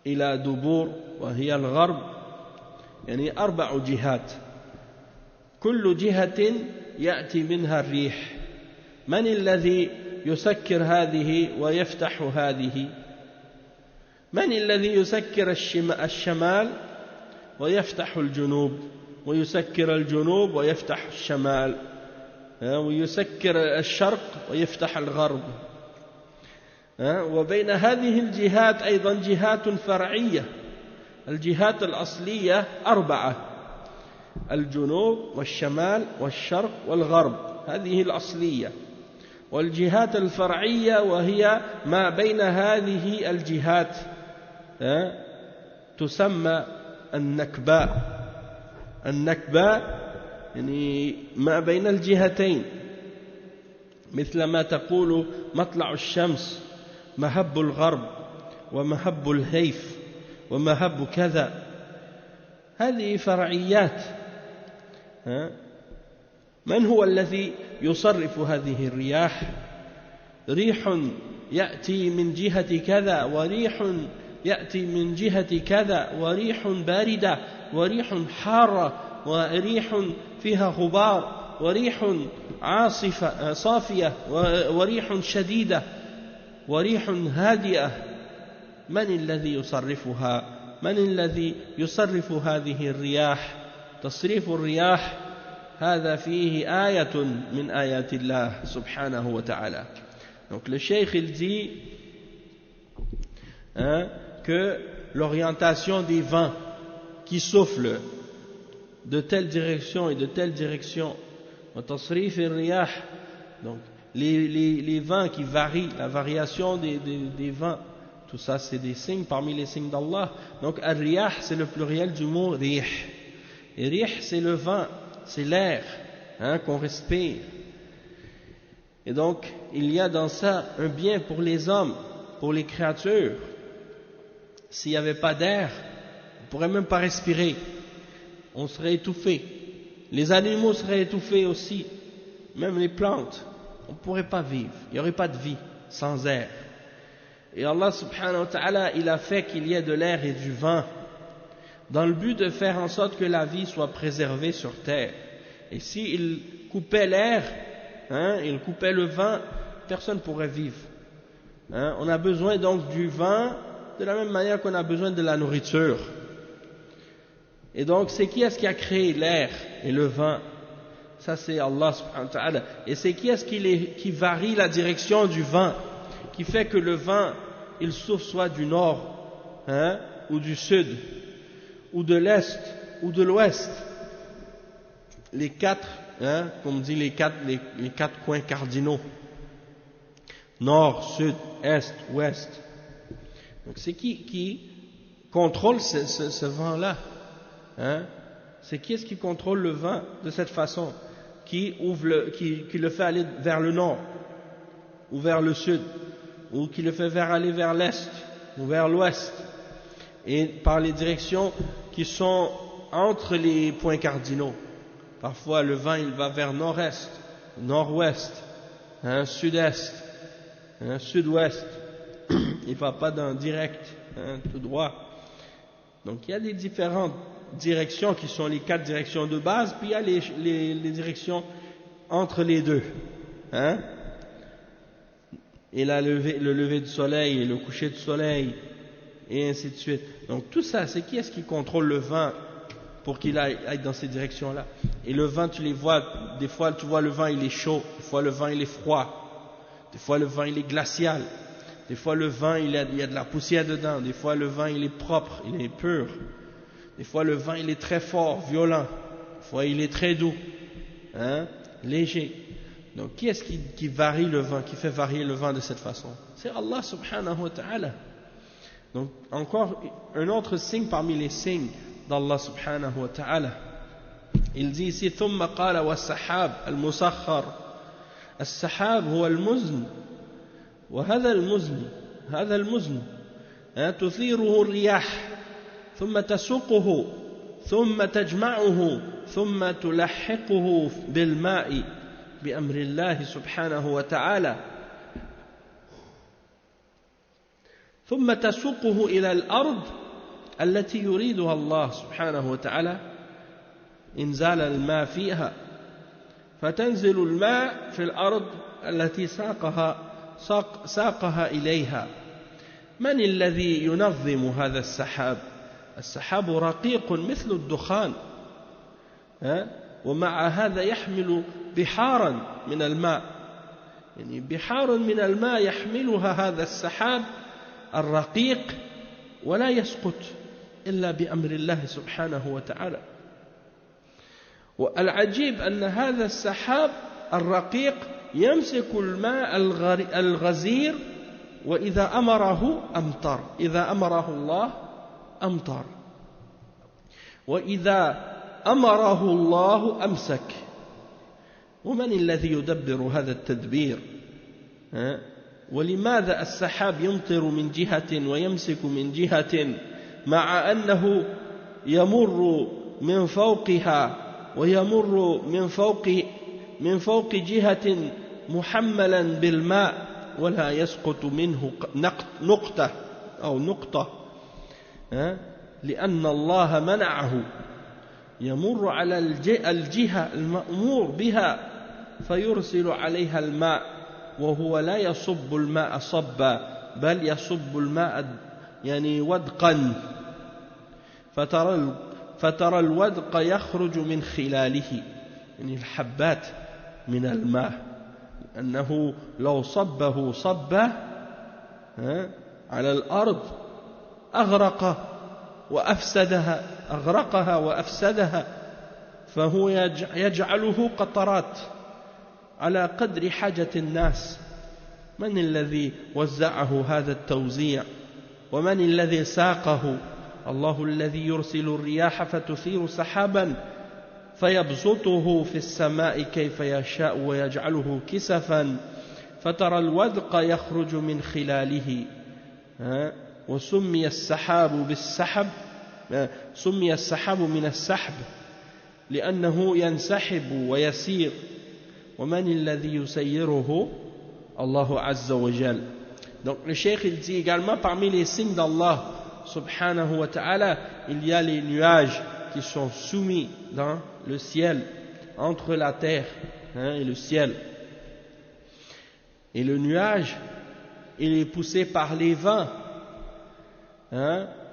إلى دبور وهي الغرب، يعني 4 جهات، كل جهة يأتي منها الريح. من الذي يسكر هذه ويفتح هذه؟ من الذي يسكر الشمال ويفتح الجنوب، ويسكر الجنوب ويفتح الشمال، ويسكر الشرق ويفتح الغرب؟ وبين هذه الجهات أيضا جهات فرعية. الجهات الأصلية 4: الجنوب والشمال والشرق والغرب، هذه الأصلية. والجهات الفرعية وهي ما بين هذه الجهات تسمى النكباء. النكباء يعني ما بين الجهتين، مثل ما تقول مطلع الشمس مهب الغرب ومهب الهيف ومهب كذا، هذه فرعيات. من هو الذي يصرف هذه الرياح؟ ريح يأتي من جهة كذا، وريح يأتي من جهة كذا، وريح باردة، وريح حارة، وريح فيها غبار، وريح عاصفة صافية، وريح شديدة، وريح هادئة. من الذي يصرفها؟ من الذي يصرف هذه الرياح؟ تصريف الرياح هذا فيه آية من آيات الله سبحانه وتعالى. Donc le cheikh il dit que l'orientation des vents qui soufflent de telle direction et de telle direction, وتصريف الرياح, donc les vents qui varient, la variation des vents, tout ça c'est des signes parmi les signes d'Allah. Donc al-riyah c'est le pluriel du mot rih, et rih c'est le vent, c'est l'air qu'on respire. Et donc il y a dans ça un bien pour les hommes, pour les créatures. S'il n'y avait pas d'air, on ne pourrait même pas respirer, on serait étouffé. Les animaux seraient étouffés aussi, même les plantes, on ne pourrait pas vivre, il n'y aurait pas de vie sans air. Et Allah subhanahu wa ta'ala, il a fait qu'il y ait de l'air et du vent dans le but de faire en sorte que la vie soit préservée sur terre. Et s'il coupait l'air, il coupait le vent, personne ne pourrait vivre. On a besoin donc du vent de la même manière qu'on a besoin de la nourriture. Et donc c'est qui est-ce qui a créé l'air et le vent? Ça c'est Allah subhanahu wa ta'ala. Et c'est qui est-ce qui varie la direction du vent, qui fait que le vent il souffle soit du nord ou du sud ou de l'est ou de l'ouest, les quatre, comme on dit les quatre coins cardinaux, nord, sud, est, ouest. Donc c'est qui contrôle ce vent-là? C'est qui est-ce qui contrôle le vent de cette façon, qui le fait aller vers le nord ou vers le sud, ou qui le fait aller vers l'est ou vers l'ouest, et par les directions qui sont entre les points cardinaux. Parfois le vent il va vers nord-est, nord-ouest, sud-est, sud-ouest, il ne va pas dans direct, tout droit. Donc il y a des différentes directions qui sont les 4 directions de base, puis il y a les directions entre les deux, et le lever du soleil et le coucher du soleil, et ainsi de suite. Donc tout ça, c'est qui est-ce qui contrôle le vent pour qu'il aille dans ces directions-là? Et le vent, tu les vois, des fois tu vois le vent il est chaud, des fois le vent il est froid, des fois le vent il est glacial, des fois le vent il y a de la poussière dedans, des fois le vent il est propre, il est pur, des fois le vent il est très fort, violent, des fois il est très doux, léger. Donc qui est-ce qui varie le vent, qui fait varier le vent de cette façon? C'est Allah subhanahu wa ta'ala. Donc encore un autre signe parmi les signes d'Allah subhanahu wa ta'ala. Il dit ici ثم قال والسحاب المسخر. السحاب هو المزن، وهذا المزن تثيره الرياح ثم تسوقه ثم تجمعه ثم تلحقه بالماء بأمر الله سبحانه وتعالى ثم تسوقه إلى الأرض التي يريدها الله سبحانه وتعالى إنزال الماء فيها فتنزل الماء في الأرض التي ساقها إليها. من الذي ينظم هذا السحاب؟ السحاب رقيق مثل الدخان، ومع هذا يحمل بحارا من الماء، يعني بحار من الماء يحملها هذا السحاب الرقيق ولا يسقط إلا بأمر الله سبحانه وتعالى. والعجيب أن هذا السحاب الرقيق يمسك الماء الغزير وإذا أمره أمطر، إذا أمره الله أمطر، وإذا أمره الله أمسك. ومن الذي يدبر هذا التدبير؟ ولماذا السحاب يمطر من جهة ويمسك من جهة مع أنه يمر من فوقها ويمر من فوق جهة محملا بالماء ولا يسقط منه نقطة أو نقطة؟ لأن الله منعه، يمر على الجهة المأمور بها فيرسل عليها الماء، وهو لا يصب الماء صبا بل يصب الماء يعني ودقا، فترى الودق يخرج من خلاله، يعني الحبات من الماء، أنه لو صبه صبا على الأرض أغرقها وأفسدها، فهو يجعله قطرات على قدر حاجة الناس. من الذي وزعه هذا التوزيع؟ ومن الذي ساقه؟ الله الذي يرسل الرياح فتثير سحابا فيبسطه في السماء كيف يشاء ويجعله كسفا فترى الودق يخرج من خلاله. وسمي السحاب بالسحب، سمي السحاب من السحب لأنه ينسحب ويسير. ومن الذي يسيره؟ Allah Azza wa Jal. Donc le cheikh il dit également parmi les signes d'Allah subhanahu wa ta'ala, il y a les nuages qui sont soumis dans le ciel, entre la terre et le ciel. Et le nuage, il est poussé par les vents,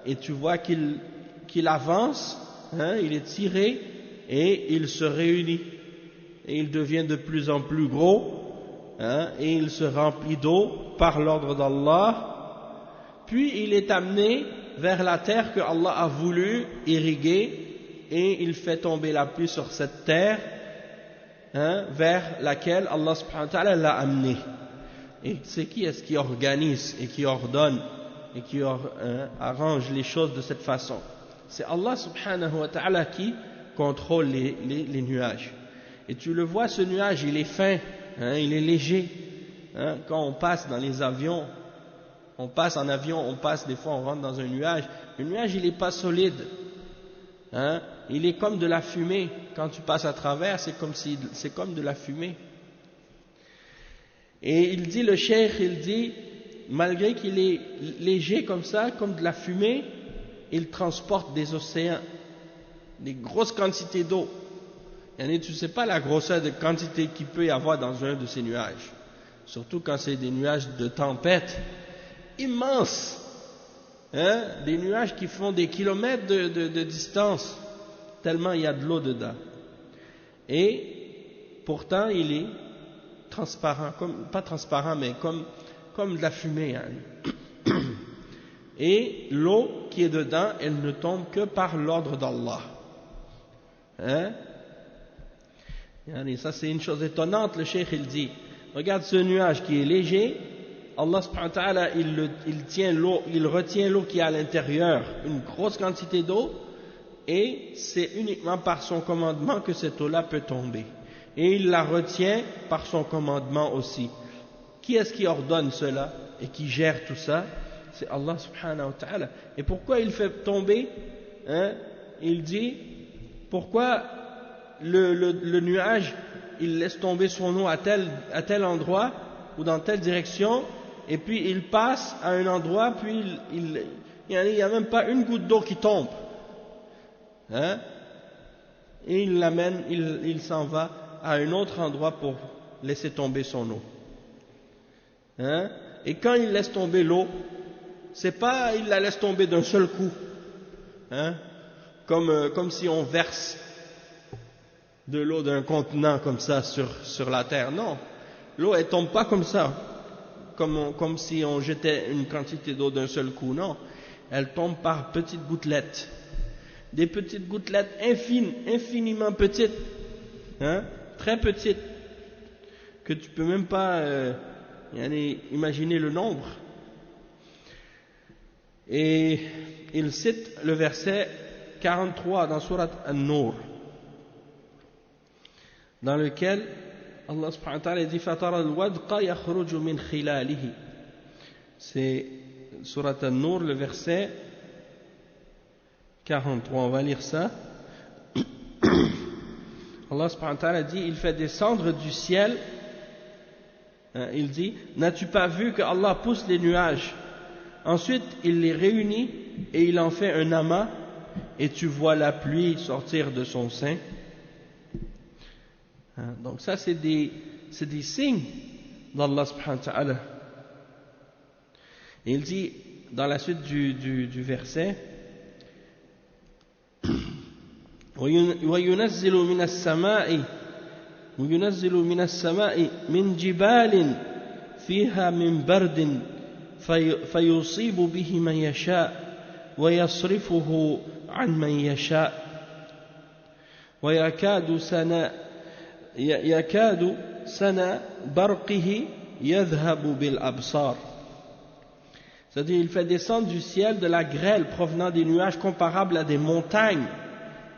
et tu vois qu'il avance, il est tiré et il se réunit. Et il devient de plus en plus gros, et il se remplit d'eau par l'ordre d'Allah, puis il est amené vers la terre que Allah a voulu irriguer, et il fait tomber la pluie sur cette terre vers laquelle Allah subhanahu wa ta'ala l'a amené. Et c'est qui est-ce qui organise et qui ordonne et qui arrange les choses de cette façon? C'est Allah subhanahu wa ta'ala qui contrôle les nuages. Et tu le vois, ce nuage, il est fin, il est léger. Quand on passe dans les avions, on passe en avion, des fois on rentre dans un nuage. Le nuage, il n'est pas solide. Il est comme de la fumée. Quand tu passes à travers, c'est comme de la fumée. Et il dit, le cheikh, il dit, malgré qu'il est léger comme ça, comme de la fumée, il transporte des océans, des grosses quantités d'eau. Tu ne sais pas la grosseur de quantité qu'il peut y avoir dans un de ces nuages. Surtout quand c'est des nuages de tempête immenses. Des nuages qui font des kilomètres de distance, tellement il y a de l'eau dedans. Et pourtant il est transparent, pas transparent, mais comme de la fumée. Et l'eau qui est dedans, elle ne tombe que par l'ordre d'Allah. Ça c'est une chose étonnante, le cheikh il dit, regarde ce nuage qui est léger, Allah subhanahu wa ta'ala il retient l'eau qui est à l'intérieur, une grosse quantité d'eau, et c'est uniquement par son commandement que cette eau-là peut tomber. Et il la retient par son commandement aussi. Qui est-ce qui ordonne cela et qui gère tout ça? C'est Allah subhanahu wa ta'ala. Et pourquoi il fait tomber il dit pourquoi le nuage il laisse tomber son eau à tel endroit ou dans telle direction, et puis il passe à un endroit, puis il n'y a même pas une goutte d'eau qui tombe, hein, et il l'amène, il s'en va à un autre endroit pour laisser tomber son eau, hein, et quand il laisse tomber l'eau, c'est pas il la laisse tomber d'un seul coup, hein, comme si on verse de l'eau d'un contenant comme ça sur la terre. Non, l'eau elle tombe pas comme ça, comme si on jetait une quantité d'eau d'un seul coup. Non, elle tombe par petites gouttelettes, des petites gouttelettes infiniment petites, hein, très petites, que tu peux même pas imaginer le nombre. Et il cite le verset 43 dans Surat An-Nur, dans lequel Allah subhanahu wa ta'ala dit Fatara al-wadqa yakhruju min khilalihi. C'est Surat An-Nur, le verset 43. On va lire ça. Allah subhanahu wa ta'ala dit il fait descendre du ciel, il dit n'as-tu pas vu que Allah pousse les nuages, ensuite il les réunit et il en fait un amas, et tu vois la pluie sortir de son sein. Donc ça c'est des signes d'Allah subhanahu wa ta'ala. Et il dit dans la suite du verset وَيُنَزِّلُ مِنَ السَّمَاءِ مِنْ جِبَالٍ فِيهَا مِنْ بَرْدٍ فَيُصِيبُ بِهِ مَنْ يَشَاءُ وَيَصْرِفُهُ عَنْ مَنْ يَشَاءُ يكاد سنا برقه يذهب بالأبصار. C'est-à-dire il fait descendre du ciel de la grêle provenant des nuages comparables à des montagnes,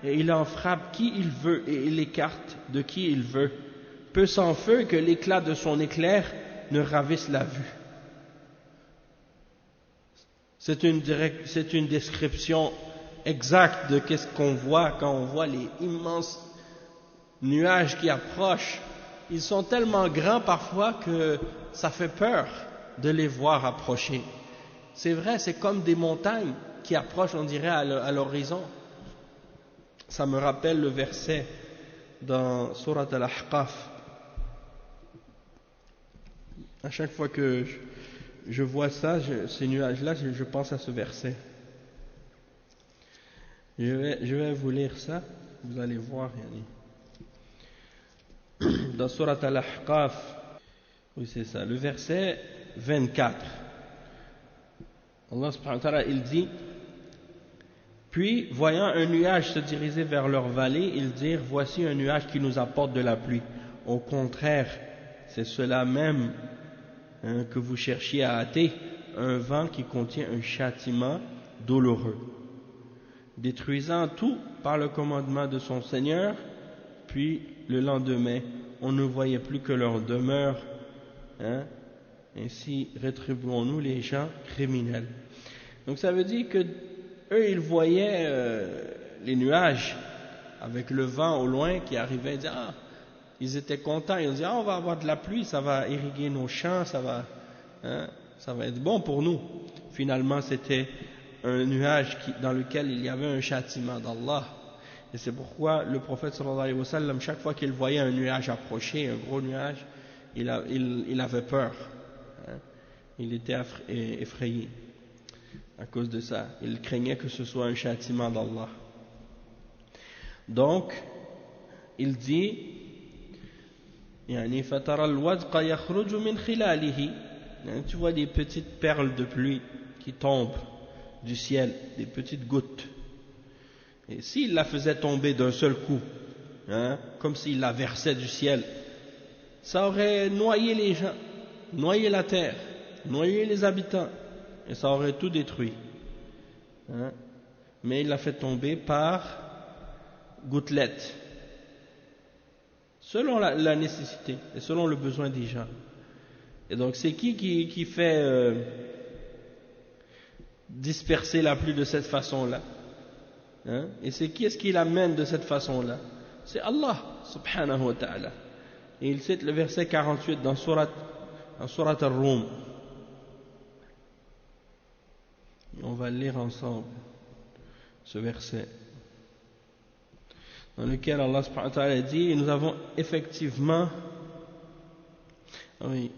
et il en frappe qui il veut et il écarte de qui il veut, peu sans feu que l'éclat de son éclair ne ravisse la vue. C'est une description exacte de qu'est-ce qu'on voit quand on voit les immenses nuages qui approchent. Ils sont tellement grands parfois que ça fait peur de les voir approcher. C'est vrai, c'est comme des montagnes qui approchent, on dirait, à l'horizon. Ça me rappelle le verset dans Surat Al-Ahqaf. À chaque fois que je vois ça, ces nuages-là, je pense à ce verset. Je vais vous lire ça, vous allez voir. Dans Surat Al-Ahqaf, oui c'est ça, le verset 24. Allah subhanahu wa ta'ala, il dit puis voyant un nuage se diriger vers leur vallée, ils dirent voici un nuage qui nous apporte de la pluie. Au contraire, c'est cela même que vous cherchiez à hâter, un vent qui contient un châtiment douloureux, détruisant tout par le commandement de son Seigneur. Puis le lendemain, on ne voyait plus que leur demeure, hein? Ainsi rétribuons-nous les gens criminels. Donc ça veut dire que eux ils voyaient les nuages avec le vent au loin qui arrivait, ils étaient contents, ils ont dit on va avoir de la pluie, ça va irriguer nos champs, ça va être bon pour nous. Finalement c'était un nuage dans lequel il y avait un châtiment d'Allah. Et c'est pourquoi le prophète sallallahu alayhi wa sallam, chaque fois qu'il voyait un nuage approcher, un gros nuage, il avait peur, hein? Il était effrayé à cause de ça. Il craignait que ce soit un châtiment d'Allah. Donc, il dit tu vois des petites perles de pluie qui tombent du ciel, des petites gouttes. Et s'il la faisait tomber d'un seul coup, hein, comme s'il la versait du ciel, ça aurait noyé les gens, noyé la terre, noyé les habitants, et ça aurait tout détruit, hein. Mais il l'a fait tomber par gouttelettes, selon la nécessité et selon le besoin des gens. Et donc c'est qui fait disperser la pluie de cette façon-là? Hein? Et c'est qui est-ce qui l'amène de cette façon-là? C'est Allah subhanahu wa ta'ala. Et il cite le verset 48 dans Surat Ar-Rum. On va le lire ensemble, ce verset, dans lequel Allah subhanahu wa ta'ala dit, et nous avons effectivement, oui,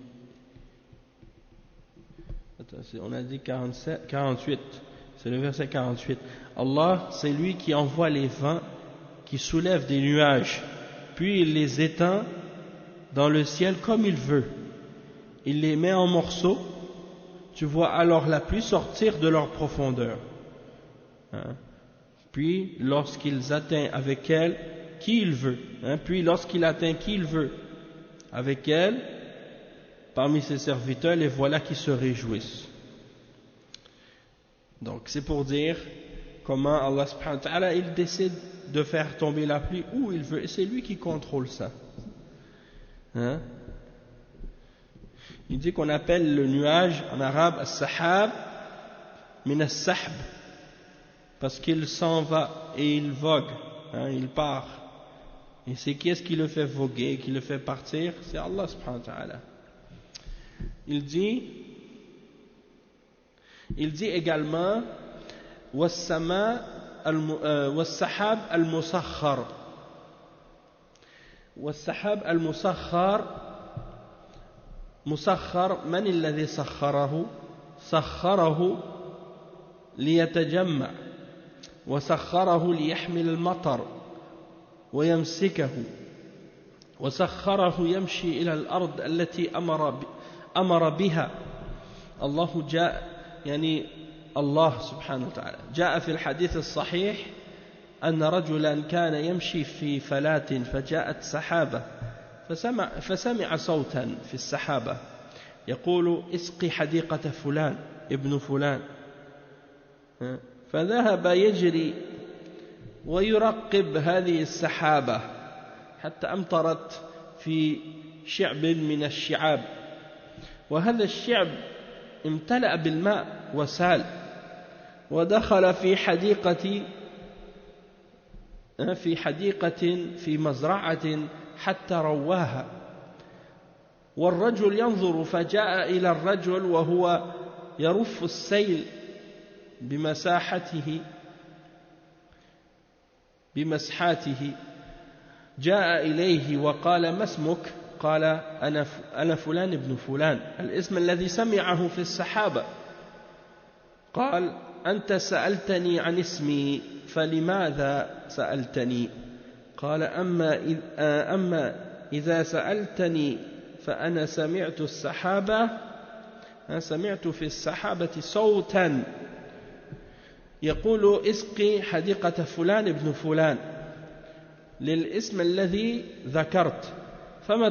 on a dit 48, c'est le verset 48. Allah, c'est lui qui envoie les vents, qui soulève des nuages, puis il les étend dans le ciel comme il veut. Il les met en morceaux, tu vois alors la pluie sortir de leur profondeur. Hein? Puis lorsqu'il atteint avec elle qui il veut, hein? Puis lorsqu'il atteint qui il veut avec elle, parmi ses serviteurs, les voilà qui se réjouissent. Donc c'est pour dire comment Allah subhanahu wa ta'ala, il décide de faire tomber la pluie où il veut, et c'est lui qui contrôle ça. Hein? Il dit qu'on appelle le nuage en arabe as-sahab min as-sahb, parce qu'il s'en va et il vogue, hein, il part. Et c'est qui est-ce qui le fait voguer, qui le fait partir? C'est Allah subhanahu wa ta'ala. Il dit également was-sama was-sahab al-musakhkhar. Was-sahab al-musakhkhar, مسخر من الذي سخره ليتجمع وسخره ليحمل المطر ويمسكه وسخره يمشي إلى الأرض التي أمر بها الله جاء يعني الله سبحانه وتعالى جاء في الحديث الصحيح أن رجلا كان يمشي في فلاة فجاءت سحابة فسمع صوتا في السحابة يقول اسقي حديقة فلان ابن فلان، فذهب يجري ويرقب هذه السحابة حتى أمطرت في شعب من الشعاب، وهذا الشعب امتلأ بالماء وسال ودخل في حديقة في مزرعة حتى رواها، والرجل ينظر فجاء إلى الرجل وهو يرف السيل بمسحاته جاء إليه وقال ما اسمك؟ قال أنا فلان ابن فلان، الاسم الذي سمعه في السحابة. قال أنت سألتني عن اسمي فلماذا سألتني؟ قال أما إذا سألتني فأنا سمعت في السحابة صوتا يقول اسقي حديقة فلان ابن فلان للاسم الذي ذكرت، فما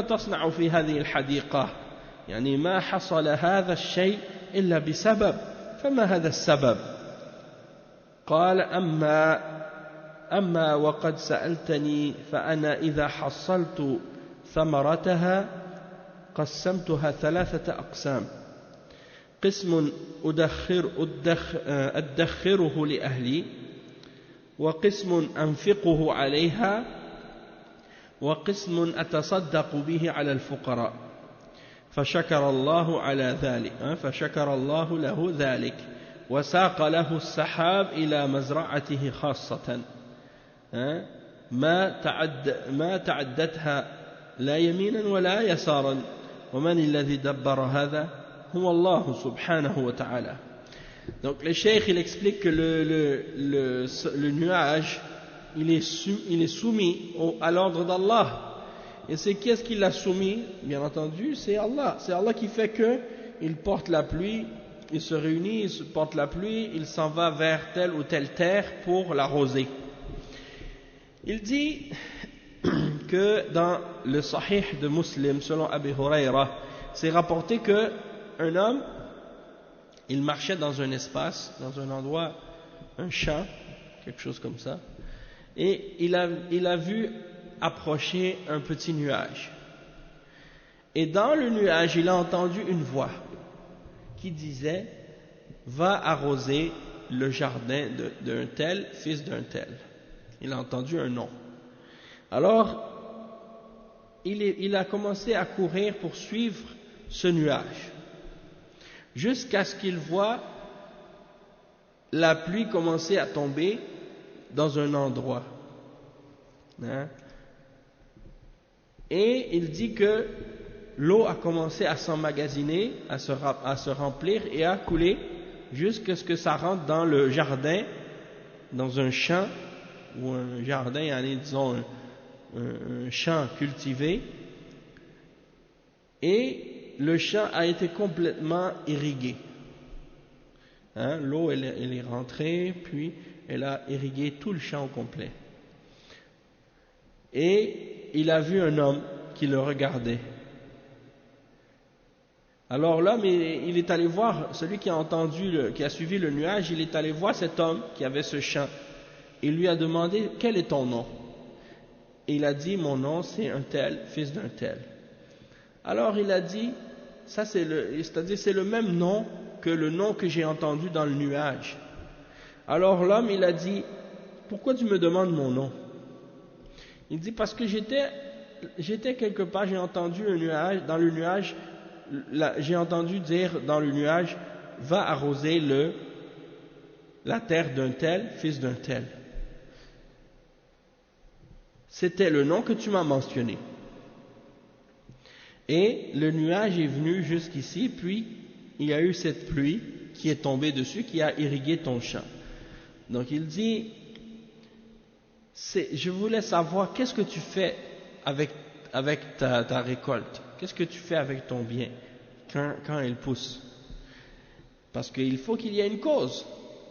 تصنع في هذه الحديقة؟ يعني ما حصل هذا الشيء إلا بسبب، فما هذا السبب؟ قال أما وقد سألتني فأنا إذا حصلت ثمرتها قسمتها 3 أقسام، قسم أدخره لأهلي، وقسم أنفقه عليها، وقسم أتصدق به على الفقراء. فشكر الله على ذلك، فشكر الله له ذلك وساق له السحاب إلى مزرعته خاصة ما تعدتها لا يمينا ولا يسارا، ومن الذي دبر هذا هو الله سبحانه وتعالى. Donc le cheikh il explique que le nuage il est soumis à l'ordre d'Allah. Et c'est qui est-ce qui l'a soumis? Bien entendu, c'est Allah. C'est Allah qui fait que il porte la pluie, il se réunit, il porte la pluie, il s'en va vers telle ou telle terre pour l'arroser. Il dit que dans le Sahih de Muslim, selon Abu Huraira, c'est rapporté que un homme, il marchait dans un espace, dans un endroit, un champ, quelque chose comme ça, et il a vu approcher un petit nuage. Et dans le nuage, il a entendu une voix qui disait « Va arroser le jardin d'un tel, fils d'un tel. Il a entendu un nom. Alors, il a commencé à courir pour suivre ce nuage, jusqu'à ce qu'il voit la pluie commencer à tomber dans un endroit. Hein? Et il dit que l'eau a commencé à s'emmagasiner, à se remplir et à couler jusqu'à ce que ça rentre dans le jardin, dans un champ, ou un jardin, disons un champ cultivé, et le champ a été complètement irrigué. Hein? L'eau elle est rentrée, puis elle a irrigué tout le champ au complet. Et il a vu un homme qui le regardait. Alors l'homme, il est allé voir, celui qui a suivi le nuage, il est allé voir cet homme qui avait ce champ. Il lui a demandé, quel est ton nom? Et il a dit, mon nom c'est un tel, fils d'un tel. Alors il a dit, c'est-à-dire c'est le même nom que le nom que j'ai entendu dans le nuage. Alors l'homme, il a dit, pourquoi tu me demandes mon nom? Il dit, parce que j'étais quelque part, j'ai entendu un nuage, dans le nuage, j'ai entendu dire dans le nuage, va arroser la terre d'un tel, fils d'un tel. C'était le nom que tu m'as mentionné. Et le nuage est venu jusqu'ici, puis il y a eu cette pluie qui est tombée dessus, qui a irrigué ton champ. Donc il dit, je voulais savoir qu'est-ce que tu fais avec ta récolte, qu'est-ce que tu fais avec ton bien quand elle pousse. Parce qu'il faut qu'il y ait une cause.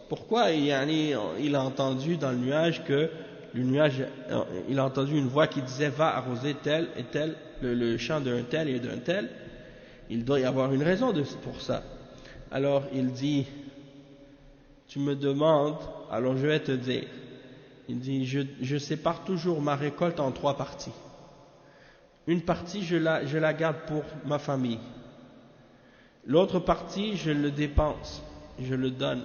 Pourquoi il a entendu dans le nuage il a entendu une voix qui disait va arroser tel et tel, le champ d'un tel et d'un tel. Il doit y avoir une raison pour ça. Alors il dit, tu me demandes, alors je vais te dire. Il dit, je sépare toujours ma récolte en 3 parties. Une partie, je la garde pour ma famille. L'autre partie, je le dépense, je le donne.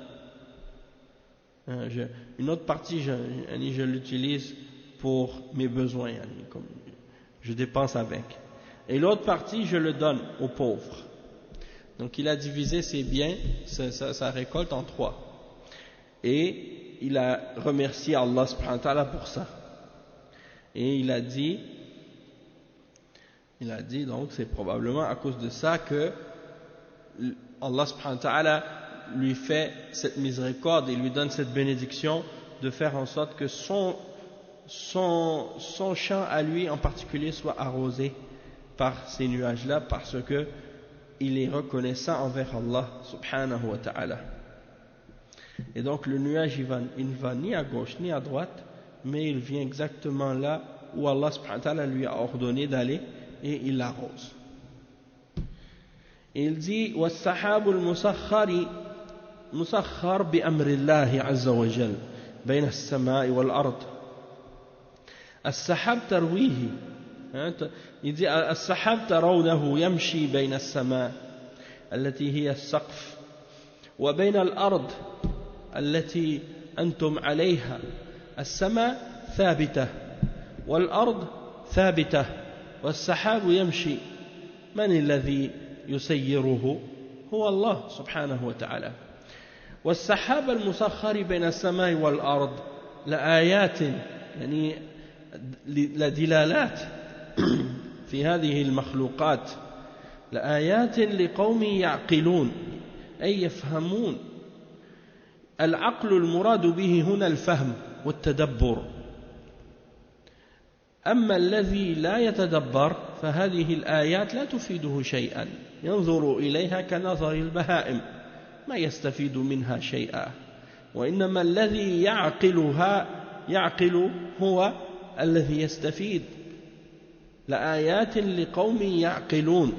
Une autre partie, je l'utilise pour mes besoins, comme je dépense avec. Et l'autre partie, je le donne aux pauvres. Donc il a divisé ses biens, sa récolte en 3. Et il a remercié Allah subhanahu wa ta'ala pour ça. Et il a dit donc c'est probablement à cause de ça que Allah subhanahu wa ta'ala lui fait cette miséricorde et lui donne cette bénédiction de faire en sorte que son champ à lui en particulier soit arrosé par ces nuages-là, parce que il est reconnaissant envers Allah subhanahu wa ta'ala. Et donc le nuage il ne va ni à gauche ni à droite, mais il vient exactement là où Allah subhanahu wa ta'ala lui a ordonné d'aller, et il l'arrose. Il dit والسحاب المسخر مسخر بأمر الله عز وجل بين السماء والأرض. السحاب ترويه. Il dit السحاب ترونه يمشي بين السماء التي هي السقف وبين الأرض التي أنتم عليها. السماء ثابتة والأرض ثابتة والسحاب يمشي. من الذي يسيره؟ هو الله سبحانه وتعالى. والسحاب المسخر بين السماء والأرض لآيات، يعني لدلالات في هذه المخلوقات، لآيات لقوم يعقلون أي يفهمون. العقل المراد به هنا الفهم والتدبر. أما الذي لا يتدبر فهذه الآيات لا تفيده شيئا، ينظر إليها كنظر البهائم ما يستفيد منها شيئا. وإنما الذي يعقل هو الذي يستفيد. لآيات لقوم يعقلون،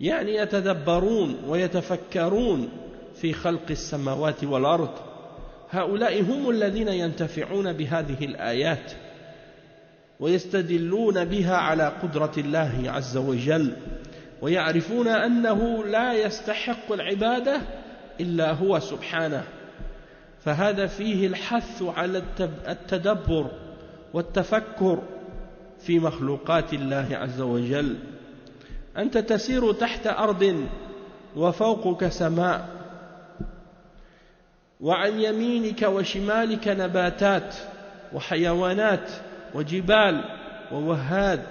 يعني يتدبرون ويتفكرون في خلق السماوات والأرض. هؤلاء هم الذين ينتفعون بهذه الآيات ويستدلون بها على قدرة الله عز وجل، ويعرفون أنه لا يستحق العبادة إلا هو سبحانه، فهذا فيه الحث على التدبر والتفكر في مخلوقات الله عز وجل. أنت تسير تحت أرض وفوقك سماء، وعن يمينك وشمالك نباتات وحيوانات وجبال ووهاد،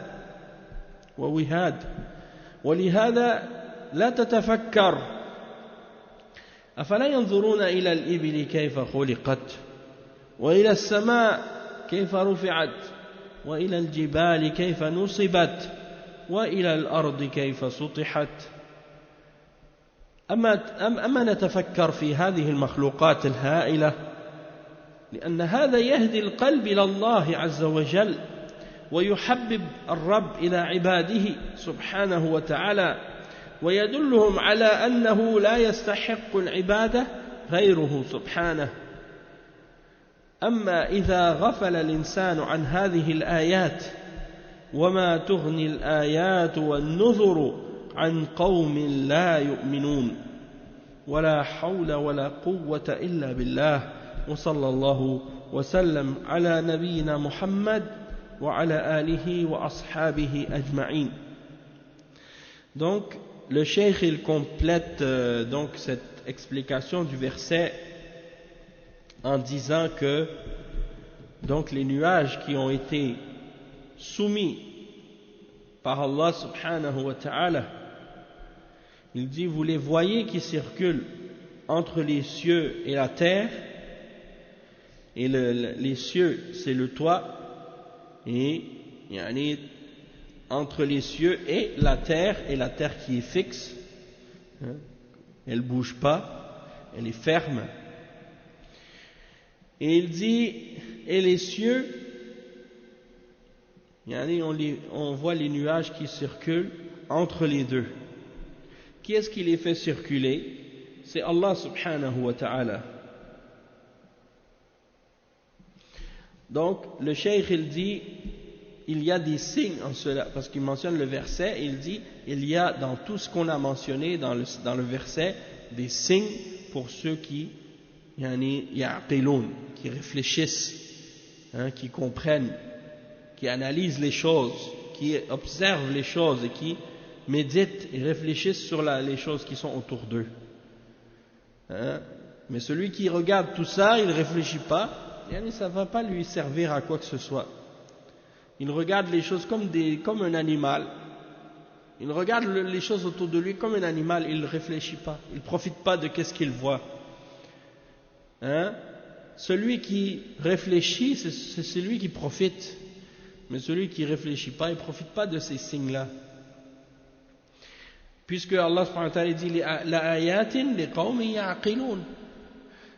ولهذا لا تتفكر. أفلا ينظرون إلى الإبل كيف خلقت، وإلى السماء كيف رفعت، وإلى الجبال كيف نصبت، وإلى الأرض كيف سطحت. أما نتفكر في هذه المخلوقات الهائلة، لأن هذا يهدي القلب إلى الله عز وجل، ويحبب الرب إلى عباده سبحانه وتعالى، ويدلهم على أنه لا يستحق العبادة غيره سبحانه. أما إذا غفل الإنسان عن هذه الآيات، وما تغني الآيات والنذر عن قوم لا يؤمنون. ولا حول ولا قوة إلا بالله. وصلى الله وسلم على نبينا محمد وعلى آله وأصحابه أجمعين. Donc, le cheikh il complète donc cette explication du verset en disant que donc les nuages qui ont été soumis par Allah subhanahu wa ta'ala, il dit vous les voyez qui circulent entre les cieux et la terre, et les cieux c'est le toit, et entre les cieux et la terre qui est fixe, elle ne bouge pas, elle est ferme. Et il dit, et les cieux, on voit les nuages qui circulent entre les deux. Qui est-ce qui les fait circuler? C'est Allah subhanahu wa ta'ala. Donc, le cheikh il dit, il y a des signes en cela, parce qu'il mentionne le verset, il dit, il y a dans tout ce qu'on a mentionné dans le verset, des signes pour ceux qui ya'qiloun, qui réfléchissent, qui comprennent, qui analysent les choses, qui observent les choses et qui méditent et réfléchissent sur les choses qui sont autour d'eux. Mais celui qui regarde tout ça, il ne réfléchit pas, ça ne va pas lui servir à quoi que ce soit. Il regarde les choses comme un animal. Il regarde les choses autour de lui comme un animal, il ne réfléchit pas, il ne profite pas de ce qu'il voit. Celui qui réfléchit, c'est celui qui profite. Mais celui qui ne réfléchit pas, il ne profite pas de ces signes-là. Puisque Allah subhanahu wa ta'ala dit la ayatin li qawmin ya'qilun.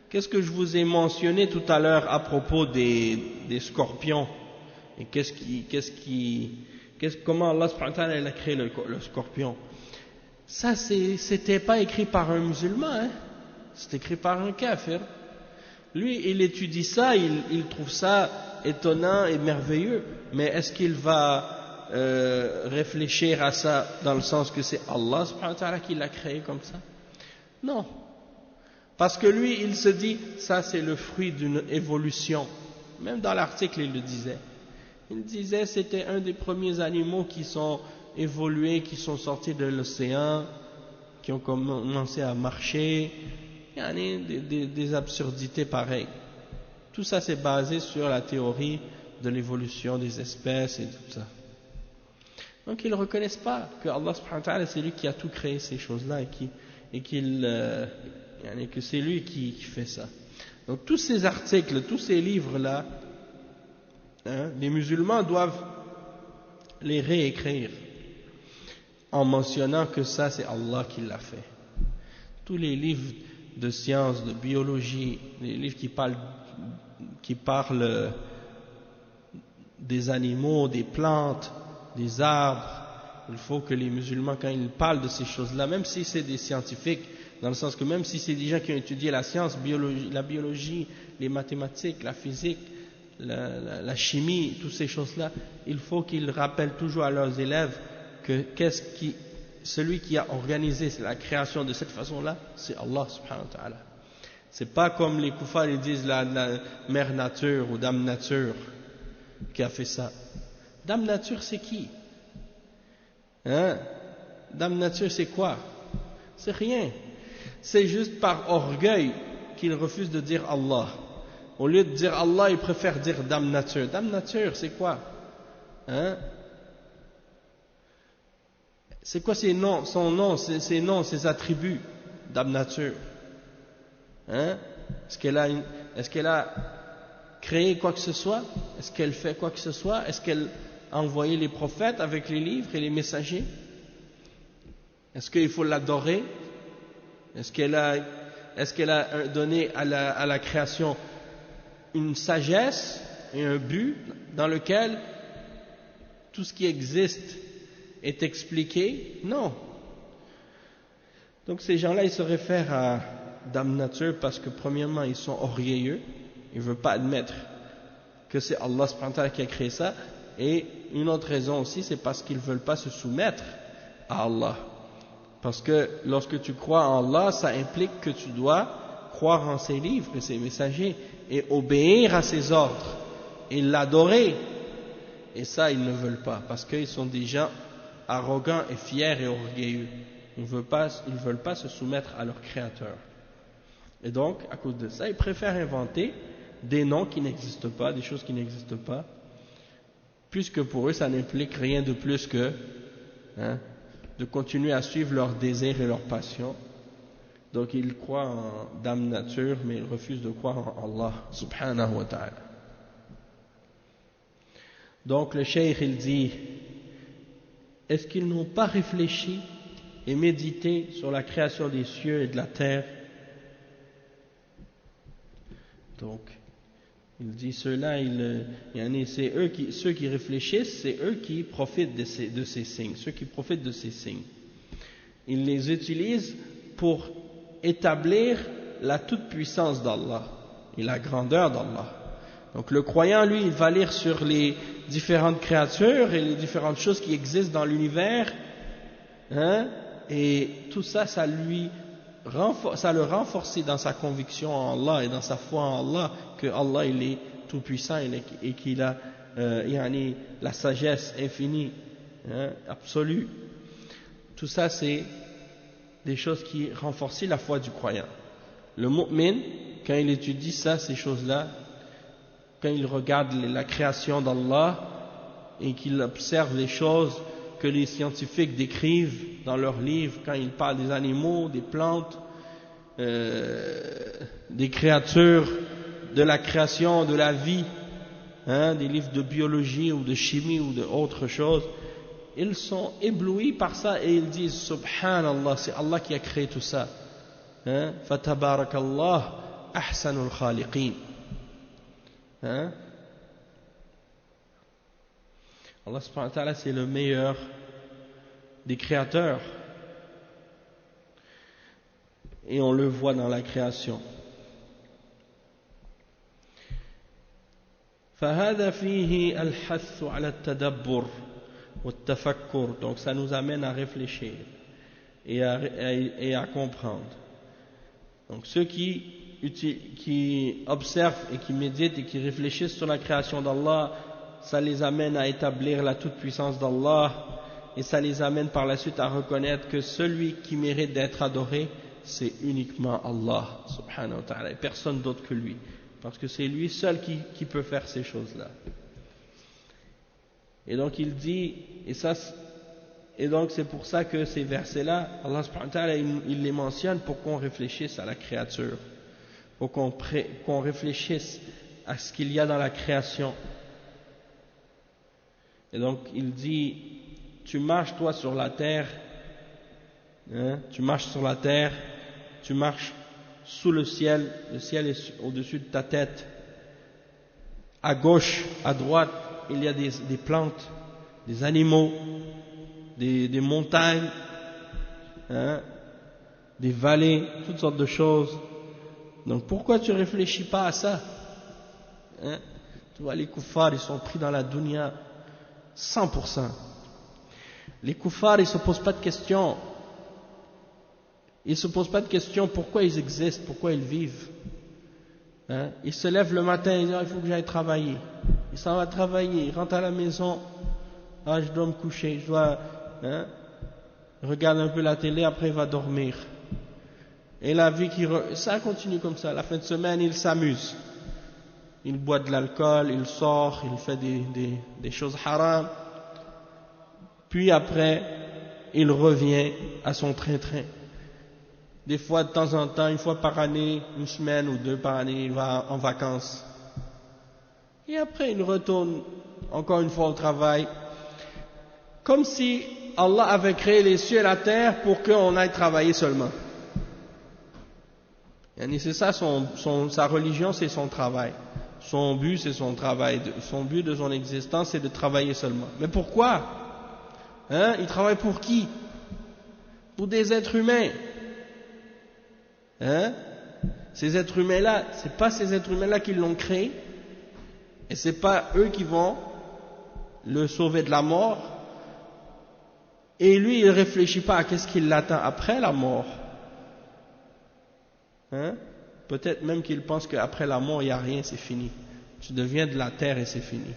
Qu'est-ce que je vous ai mentionné tout à l'heure à propos des scorpions? Et comment Allah subhanahu wa ta'ala a créé le scorpion? Ça, c'était pas écrit par un musulman, c'est écrit par un kafir. Lui, il étudie ça, il trouve ça étonnant et merveilleux, mais est-ce qu'il va réfléchir à ça dans le sens que c'est Allah subhanahu wa ta'ala qui l'a créé comme ça? Non. Parce que lui, il se dit, ça c'est le fruit d'une évolution. Même dans l'article, il le disait. Il disait c'était un des premiers animaux qui sont évolués, qui sont sortis de l'océan, qui ont commencé à marcher. Il y a des absurdités pareilles. Tout ça c'est basé sur la théorie de l'évolution des espèces et tout ça. Donc ils ne reconnaissent pas que Allah subhanahu wa ta'ala c'est lui qui a tout créé ces choses-là que c'est lui qui fait ça. Donc tous ces articles, tous ces livres-là, les musulmans doivent les réécrire en mentionnant que ça c'est Allah qui l'a fait. Tous les livres de sciences, de biologie, les livres qui parlent des animaux, des plantes, des arbres, il faut que les musulmans, quand ils parlent de ces choses-là, même si c'est des scientifiques, dans le sens que même si c'est des gens qui ont étudié la science, la biologie, les mathématiques, la physique, la chimie, toutes ces choses-là, il faut qu'ils rappellent toujours à leurs élèves que celui qui a organisé la création de cette façon-là, c'est Allah subhanahu wa ta'ala. C'est pas comme les koufars, ils disent la mère nature ou dame nature qui a fait ça. Dame nature, c'est qui? Hein? Dame nature, c'est quoi? C'est rien. C'est juste par orgueil qu'ils refusent de dire Allah. Au lieu de dire Allah, ils préfèrent dire dame nature. Dame nature, c'est quoi? Hein? C'est quoi ses noms, son nom, ses noms, ses attributs? Dame nature. Hein? Est-ce qu'elle a créé quoi que ce soit? Est-ce qu'elle fait quoi que ce soit? Est-ce qu'elle a envoyé les prophètes avec les livres et les messagers? Est-ce qu'il faut l'adorer? Est-ce qu'elle a donné à la création une sagesse et un but dans lequel tout ce qui existe est expliqué? Non. Donc ces gens-là, ils se réfèrent à dame nature parce que premièrement, ils sont orgueilleux, ils ne veulent pas admettre que c'est Allah subhanahu wa ta'ala qui a créé ça, et une autre raison aussi, c'est parce qu'ils ne veulent pas se soumettre à Allah. Parce que lorsque tu crois en Allah, ça implique que tu dois croire en ses livres et ses messagers, et obéir à ses ordres, et l'adorer. Et ça, ils ne veulent pas, parce qu'ils sont des gens arrogants et fiers et orgueilleux. Ils ne veulent pas se soumettre à leur Créateur. Et donc, à cause de ça, ils préfèrent inventer des noms qui n'existent pas, des choses qui n'existent pas, puisque pour eux, ça n'implique rien de plus que de continuer à suivre leurs désirs et leurs passions. Donc, ils croient en dame nature, mais ils refusent de croire en Allah, subhanahu wa ta'ala. Donc, le cheikh, il dit, est-ce qu'ils n'ont pas réfléchi et médité sur la création des cieux et de la terre? Donc, il dit ceux-là, c'est eux ceux qui réfléchissent, c'est eux qui profitent de ces signes, ceux qui profitent de ces signes. Ils les utilisent pour établir la toute-puissance d'Allah et la grandeur d'Allah. Donc le croyant, lui, il va lire sur les différentes créatures et les différentes choses qui existent dans l'univers, et tout ça, ça le renforce dans sa conviction en Allah et dans sa foi en Allah, que Allah il est tout puissant et qu'il a la sagesse infinie, absolue. Tout ça, c'est des choses qui renforcent la foi du croyant. Le mu'min, quand il étudie ça, ces choses-là, quand il regarde la création d'Allah et qu'il observe les choses que les scientifiques décrivent dans leurs livres, quand ils parlent des animaux, des plantes, des créatures, de la création, de la vie, des livres de biologie ou de chimie ou d'autres choses, ils sont éblouis par ça et ils disent Subhanallah, c'est Allah qui a créé tout ça. Fatabarakallah ahsanul khaliqin. Allah subhanahu wa ta'ala, c'est le meilleur des créateurs. Et on le voit dans la création. فهذا فيه الحث على التدبر والتفكر. Donc ça nous amène à réfléchir et à comprendre. Donc ceux qui observent et qui méditent et qui réfléchissent sur la création d'Allah, ça les amène à établir la toute-puissance d'Allah, et ça les amène par la suite à reconnaître que celui qui mérite d'être adoré, c'est uniquement Allah subhanahu wa ta'ala, et personne d'autre que lui, parce que c'est lui seul qui peut faire ces choses-là. Et donc il dit, et donc c'est pour ça que ces versets-là, Allah subhanahu wa ta'ala, il les mentionne pour qu'on réfléchisse à la créature, pour qu'on réfléchisse à ce qu'il y a dans la création. Et donc il dit, tu marches toi sur la terre, tu marches sur la terre, tu marches sous le ciel est au-dessus de ta tête, à gauche, à droite, il y a des plantes, des animaux, des montagnes, des vallées, toutes sortes de choses. Donc pourquoi tu réfléchis pas à ça? Tu vois, les kuffars, ils sont pris dans la dunya 100%. Les kuffars, ils se posent pas de questions. Ils ne se posent pas de questions pourquoi ils existent, pourquoi ils vivent. Hein? Ils se lèvent le matin et disent il faut que j'aille travailler. Il s'en va travailler, il rentre à la maison, je dois me coucher, je dois regarde un peu la télé, après il va dormir. Et la vie ça continue comme ça. La fin de semaine, il s'amuse. Il boit de l'alcool, il sort, il fait des choses haram. Puis après, il revient à son train-train. Des fois, de temps en temps, une fois par année, une semaine ou deux par année, il va en vacances. Et après, il retourne encore une fois au travail. Comme si Allah avait créé les cieux et la terre pour qu'on aille travailler seulement. Et c'est ça, sa religion, c'est son travail. Son but, c'est son travail. Son but de son existence, c'est de travailler seulement. Mais pourquoi? Il travaille pour qui? Pour des êtres humains. Ces êtres humains-là, c'est pas ces êtres humains-là qui l'ont créé, et c'est pas eux qui vont le sauver de la mort. Et lui, il réfléchit pas à qu'est-ce qui l'attend après la mort. Peut-être même qu'il pense qu'après la mort, il n'y a rien, c'est fini. Tu deviens de la terre et c'est fini.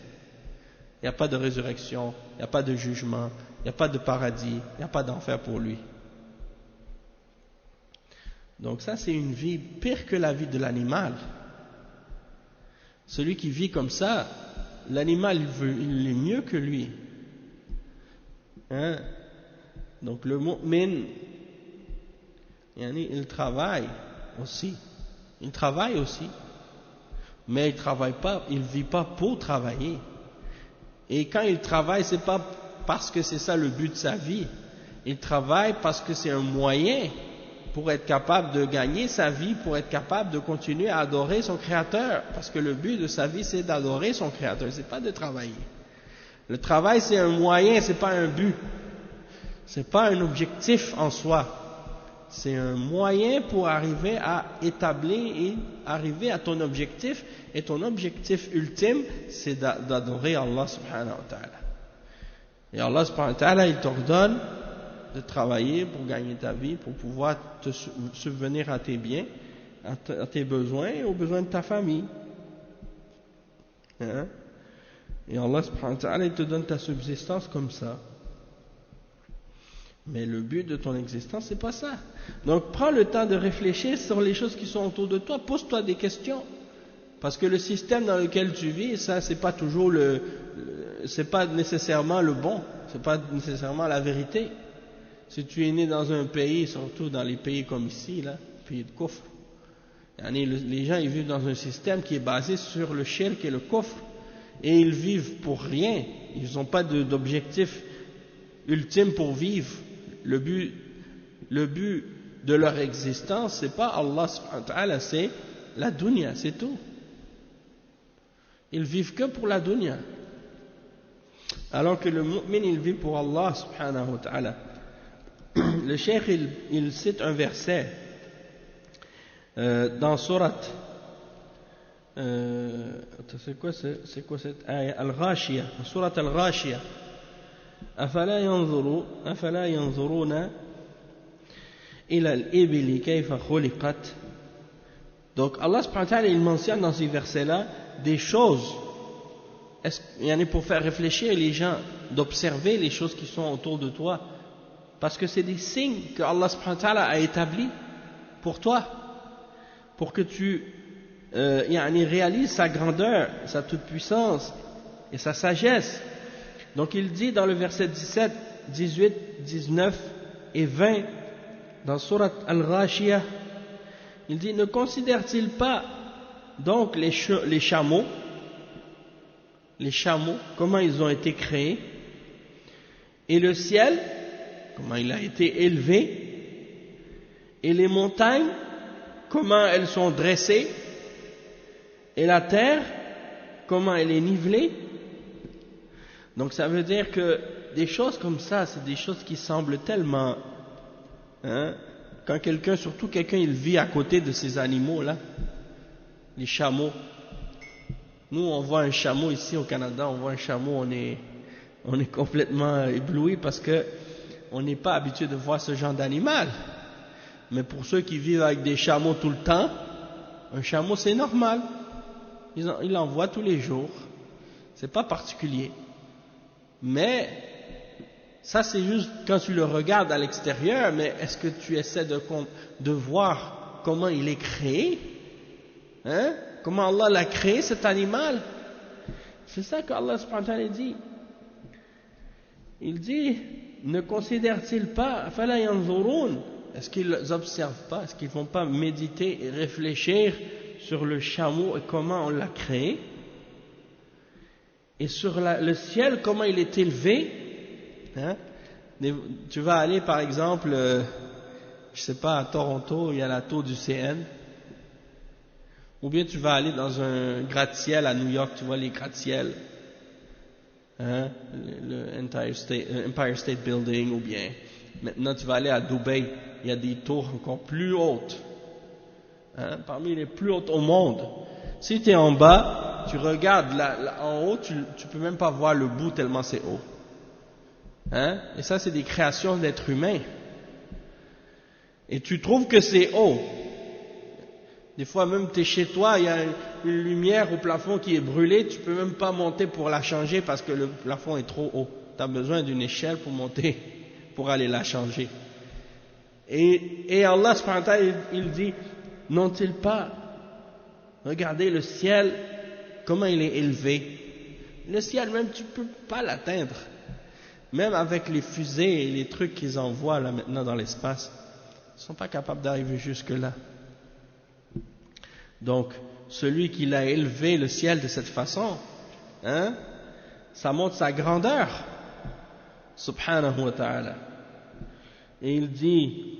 Il n'y a pas de résurrection, il n'y a pas de jugement, il n'y a pas de paradis, il n'y a pas d'enfer pour lui. Donc ça, c'est une vie pire que la vie de l'animal. Celui qui vit comme ça, l'animal, il est mieux que lui. Donc le mu'min, il travaille aussi. Il travaille aussi. Mais il travaille pas, il vit pas pour travailler. Et quand il travaille, c'est pas parce que c'est ça le but de sa vie. Il travaille parce que c'est un moyen pour être capable de gagner sa vie, pour être capable de continuer à adorer son Créateur. Parce que le but de sa vie, c'est d'adorer son Créateur, c'est pas de travailler. Le travail, c'est un moyen, c'est pas un but. C'est pas un objectif en soi. C'est un moyen pour arriver à établir et arriver à ton objectif. Et ton objectif ultime, c'est d'adorer Allah subhanahu wa ta'ala. Et Allah subhanahu wa ta'ala, il t'ordonne de travailler pour gagner ta vie, pour pouvoir te subvenir à tes biens, à tes besoins et aux besoins de ta famille. Et Allah subhanahu wa ta'ala, il te donne ta subsistance comme ça. Mais le but de ton existence, c'est pas ça. Donc prends le temps de réfléchir sur les choses qui sont autour de toi, pose-toi des questions. Parce que le système dans lequel tu vis, ça, c'est pas toujours c'est pas nécessairement le bon, c'est pas nécessairement la vérité. Si tu es né dans un pays, surtout dans les pays comme ici, là, pays de kufr, les gens ils vivent dans un système qui est basé sur le shirk et le kufr, et ils vivent pour rien, ils n'ont pas d'objectif ultime pour vivre. Le but de leur existence, c'est pas Allah subhanahu wa ta'ala, c'est la dunya, c'est tout. Ils vivent que pour la dunya. Alors que le mu'min, il vit pour Allah subhanahu wa ta'ala. Le cheikh, il cite un verset dans sourate c'est quoi cette ayah Al-Ghashiyah, sourate Al-Ghashiyah. أفلا ينظرون إلى الإبل كيف خلقت. Donc Allah subhanahu wa ta'ala, il mentionne dans ces versets-là des choses pour faire réfléchir les gens, d'observer les choses qui sont autour de toi, parce que c'est des signes que Allah subhanahu wa ta'ala a établis pour toi, pour que tu réalises sa grandeur, sa toute-puissance et sa sagesse. Donc il dit dans le verset 17, 18, 19 et 20 dans Surat Al-Ghashiyah, il dit: ne considère-t-il pas donc les chameaux, comment ils ont été créés, et le ciel, comment il a été élevé, et les montagnes, comment elles sont dressées, et la terre, comment elle est nivelée. Donc ça veut dire que des choses comme ça, c'est des choses qui semblent tellement... quand surtout quelqu'un, il vit à côté de ces animaux-là, les chameaux. Nous, on voit un chameau ici au Canada, on voit un chameau, on est complètement ébloui parce que on n'est pas habitué de voir ce genre d'animal. Mais pour ceux qui vivent avec des chameaux tout le temps, un chameau c'est normal. Il en voit tous les jours. C'est pas particulier. Mais ça c'est juste quand tu le regardes à l'extérieur, mais est-ce que tu essaies de voir comment il est créé? Hein? Comment Allah l'a créé cet animal? C'est ça qu'Allah subhanahu wa ta'ala dit. Il dit, ne considèrent-ils pas, fala yanzurun, est-ce qu'ils observent pas, est-ce qu'ils ne vont pas méditer et réfléchir sur le chameau et comment on l'a créé? Et sur le ciel, comment il est élevé? Hein? Tu vas aller par exemple, je sais pas, à Toronto, il y a la tour du CN. Ou bien tu vas aller dans un gratte-ciel à New York, tu vois les gratte-ciels, hein, le Empire State Building, ou bien maintenant tu vas aller à Dubaï, il y a des tours encore plus hautes, hein, parmi les plus hautes au monde. Si tu es en bas, tu regardes en haut, tu peux même pas voir le bout tellement c'est haut. Hein? Et ça c'est des créations d'êtres humains. Et tu trouves que c'est haut. Des fois même tu es chez toi, il y a une lumière au plafond qui est brûlée, tu peux même pas monter pour la changer parce que le plafond est trop haut. Tu as besoin d'une échelle pour monter, pour aller la changer. Et Allah subhanahu wa ta'ala, il dit, n'ont-ils pas regardez le ciel, comment il est élevé. Le ciel même tu peux pas l'atteindre. Même avec les fusées et les trucs qu'ils envoient là maintenant dans l'espace, ils ne sont pas capables d'arriver jusque là. Donc, celui qui l'a élevé le ciel de cette façon, hein, ça montre sa grandeur, subhanahu wa ta'ala. Et il dit,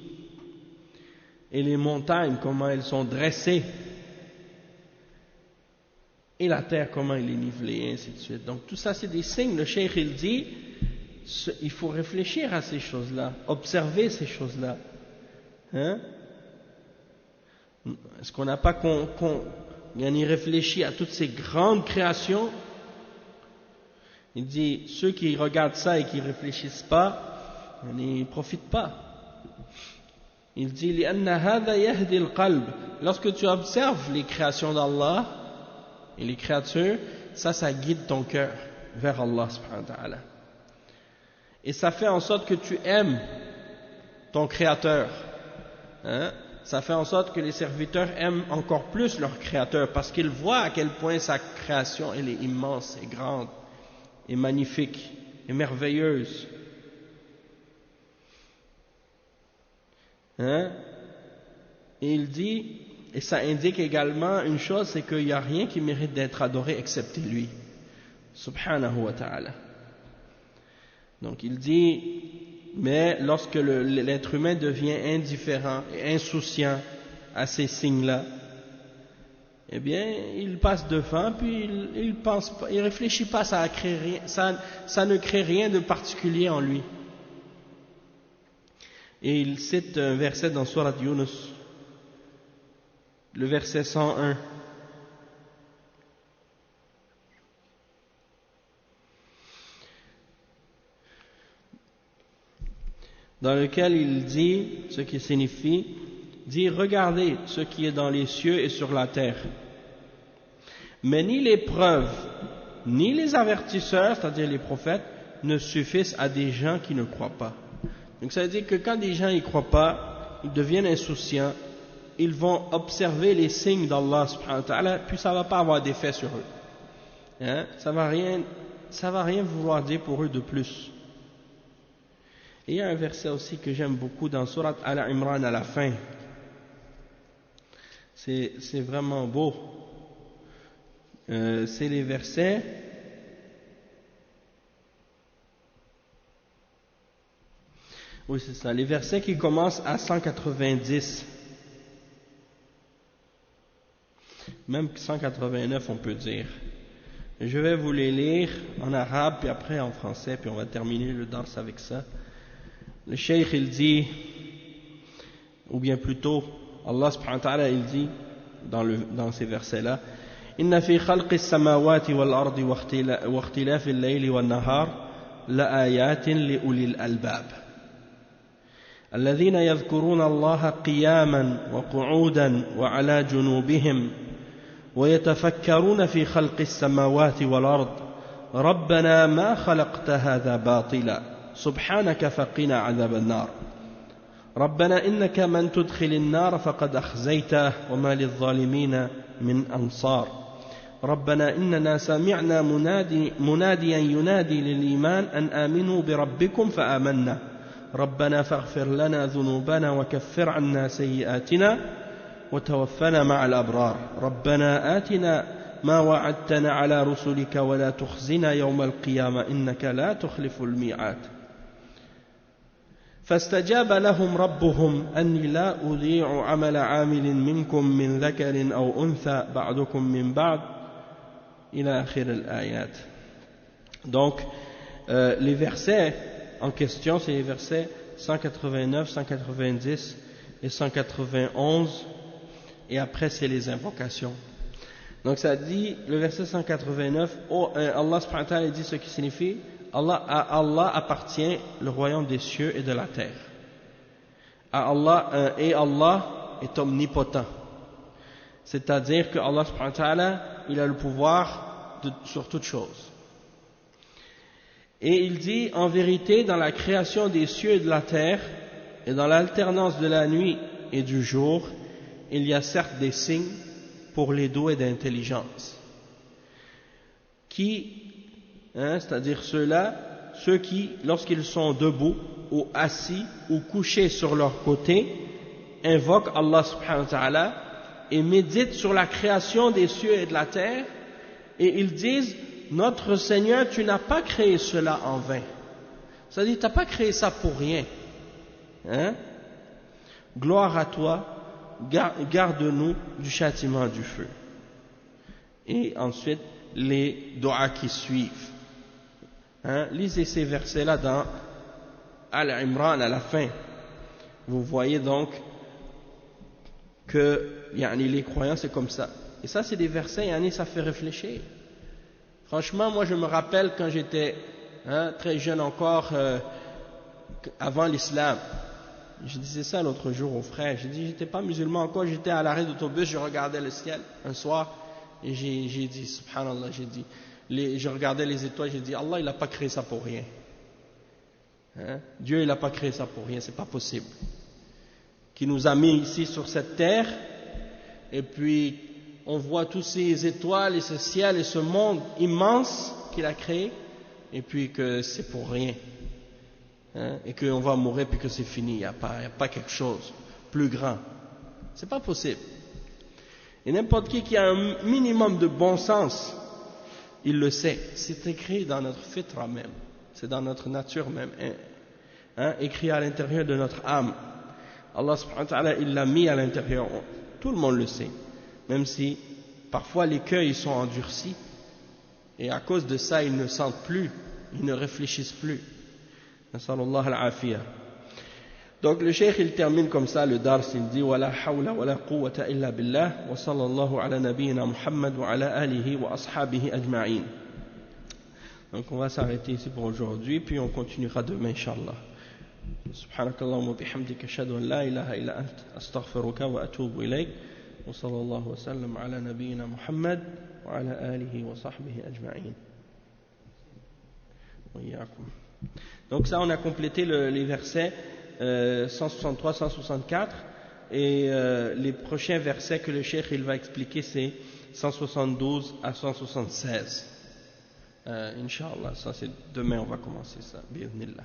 et les montagnes, comment elles sont dressées, et la terre, comment elle est nivelée, et ainsi de suite. Donc, tout ça, c'est des signes. Le cheikh, il dit, il faut réfléchir à ces choses-là, observer ces choses-là. Hein? Est-ce qu'on n'a pas y réfléchi à toutes ces grandes créations? Il dit, ceux qui regardent ça et qui ne réfléchissent pas, ils n'y profitent pas. Il dit, لِأَنَّ هَذَا يَهْدِي الْقَلْبِ. Lorsque tu observes les créations d'Allah et les créatures, ça guide ton cœur vers Allah subhanahu wa ta'ala. Et ça fait en sorte que tu aimes ton Créateur. Hein? Ça fait en sorte que les serviteurs aiment encore plus leur Créateur parce qu'ils voient à quel point sa création elle est immense et grande et magnifique et merveilleuse. Hein? Et il dit, et ça indique également une chose, c'est qu'il n'y a rien qui mérite d'être adoré excepté lui. Subhanahu wa ta'ala. Donc il dit, mais lorsque l'être humain devient indifférent et insouciant à ces signes-là, eh bien, il passe devant, puis il réfléchit pas, ça ne crée rien de particulier en lui. Et il cite un verset dans Surat Yunus, le verset 101. Dans lequel il dit, ce qui signifie, dit, regardez ce qui est dans les cieux et sur la terre. Mais ni les preuves, ni les avertisseurs, c'est-à-dire les prophètes, ne suffisent à des gens qui ne croient pas. Donc ça veut dire que quand des gens n'y croient pas, ils deviennent insouciants, ils vont observer les signes d'Allah subhanahu wa ta'ala, puis ça ne va pas avoir d'effet sur eux. Hein? Ça va rien vouloir dire pour eux de plus. Et il y a un verset aussi que j'aime beaucoup dans Surat Al-Imran à la fin. C'est vraiment beau. C'est les versets. Oui, c'est ça. Les versets qui commencent à 190. Même 189, on peut dire. Je vais vous les lire en arabe, puis après en français, puis on va terminer le danse avec ça. Le cheikh il dit, ou bien plutôt Allah subhanahu wa ta'ala il dit dans ces versets là, inna fi khalqi as-samawati wal ardi wa ikhtilafi al-layli wan nahar la ayatin li ulil albab. الذين يذكرون الله قياما وقعودا وعلى جنوبهم ويتفكرون في خلق السماوات والأرض ربنا ما خلقت هذا باطلا سبحانك فقنا عذاب النار ربنا إنك من تدخل النار فقد أخزيته وما للظالمين من أنصار ربنا إننا سمعنا مناديا ينادي للإيمان أن آمنوا بربكم فآمنا ربنا فاغفر لنا ذنوبنا وكفر عنا سيئاتنا وتوفنا مع الأبرار ربنا آتنا ما وعدتنا على رسلك ولا تخزنا يوم القيامة إنك لا تخلف الميعاد فاستجاب لهم ربهم أني لا أضيع عمل عامل منكم من ذكر أو أنثى بعضكم من بعض إلى آخر الآيات. Donc les versets en question c'est les versets 189, 190 et 191 et après c'est les invocations. Donc ça dit le verset 189 Allah subhanahu wa ta'ala dit ce qui signifie à Allah appartient le royaume des cieux et de la terre. Et Allah est omnipotent. C'est-à-dire que Allah subhanahu wa ta'ala, il a le pouvoir sur toute chose. Et il dit, en vérité, dans la création des cieux et de la terre, et dans l'alternance de la nuit et du jour, il y a certes des signes pour les doués d'intelligence. C'est-à-dire ceux qui, lorsqu'ils sont debout, ou assis, ou couchés sur leur côté, invoquent Allah subhanahu wa ta'ala, et méditent sur la création des cieux et de la terre, et ils disent, notre Seigneur, tu n'as pas créé cela en vain. C'est-à-dire, tu n'as pas créé ça pour rien. Gloire à toi, garde-nous du châtiment du feu. Et ensuite, les doigts qui suivent. Lisez ces versets-là dans Al-Imran à la fin. Vous voyez donc que les croyants c'est comme ça. Et ça c'est des versets, ça fait réfléchir. Franchement, moi je me rappelle quand j'étais très jeune encore, avant l'islam. Je disais ça l'autre jour aux frères. J'ai dit, j'étais pas musulman encore, j'étais à l'arrêt d'autobus, je regardais le ciel un soir et j'ai dit, subhanallah, je regardais les étoiles, j'ai dit, Allah il n'a pas créé ça pour rien. Dieu il n'a pas créé ça pour rien, c'est pas possible. Qui nous a mis ici sur cette terre, et puis on voit tous ces étoiles et ce ciel et ce monde immense qu'il a créé, et puis que c'est pour rien. Et qu'on va mourir puis que c'est fini, il n'y a pas quelque chose plus grand. C'est pas possible. Et n'importe qui a un minimum de bon sens, il le sait. C'est écrit dans notre fitra même, c'est dans notre nature même, écrit à l'intérieur de notre âme. Allah subhanahu wa ta'ala, il l'a mis à l'intérieur. Tout le monde le sait. Même si parfois les cœurs ils sont endurcis, et à cause de ça ils ne sentent plus, ils ne réfléchissent plus. Nasallallahu al-afiyah. Donc le cheikh il termine comme ça le dars, il dit wala hawla wala quwwata illa billah wa sallallahu ala nabiyyina Muhammad wa ala alihi wa ashabihi ajma'in. Donc on va s'arrêter ici pour aujourd'hui, puis on continuera demain inshallah. Subhanakallahumma wa bihamdika ashhadu an la ilaha illa ant astaghfiruka wa atubu ilayk wa sallallahu wa sallam ala nabiyyina Muhammad wa ala alihi wa sahbihi ajma'in. Wa iyyakum. Donc ça on a complété les versets 163-164 et les prochains versets que le cheikh il va expliquer c'est 172 à 176. Inch'Allah, ça c'est demain on va commencer ça. Bi'idhnillah.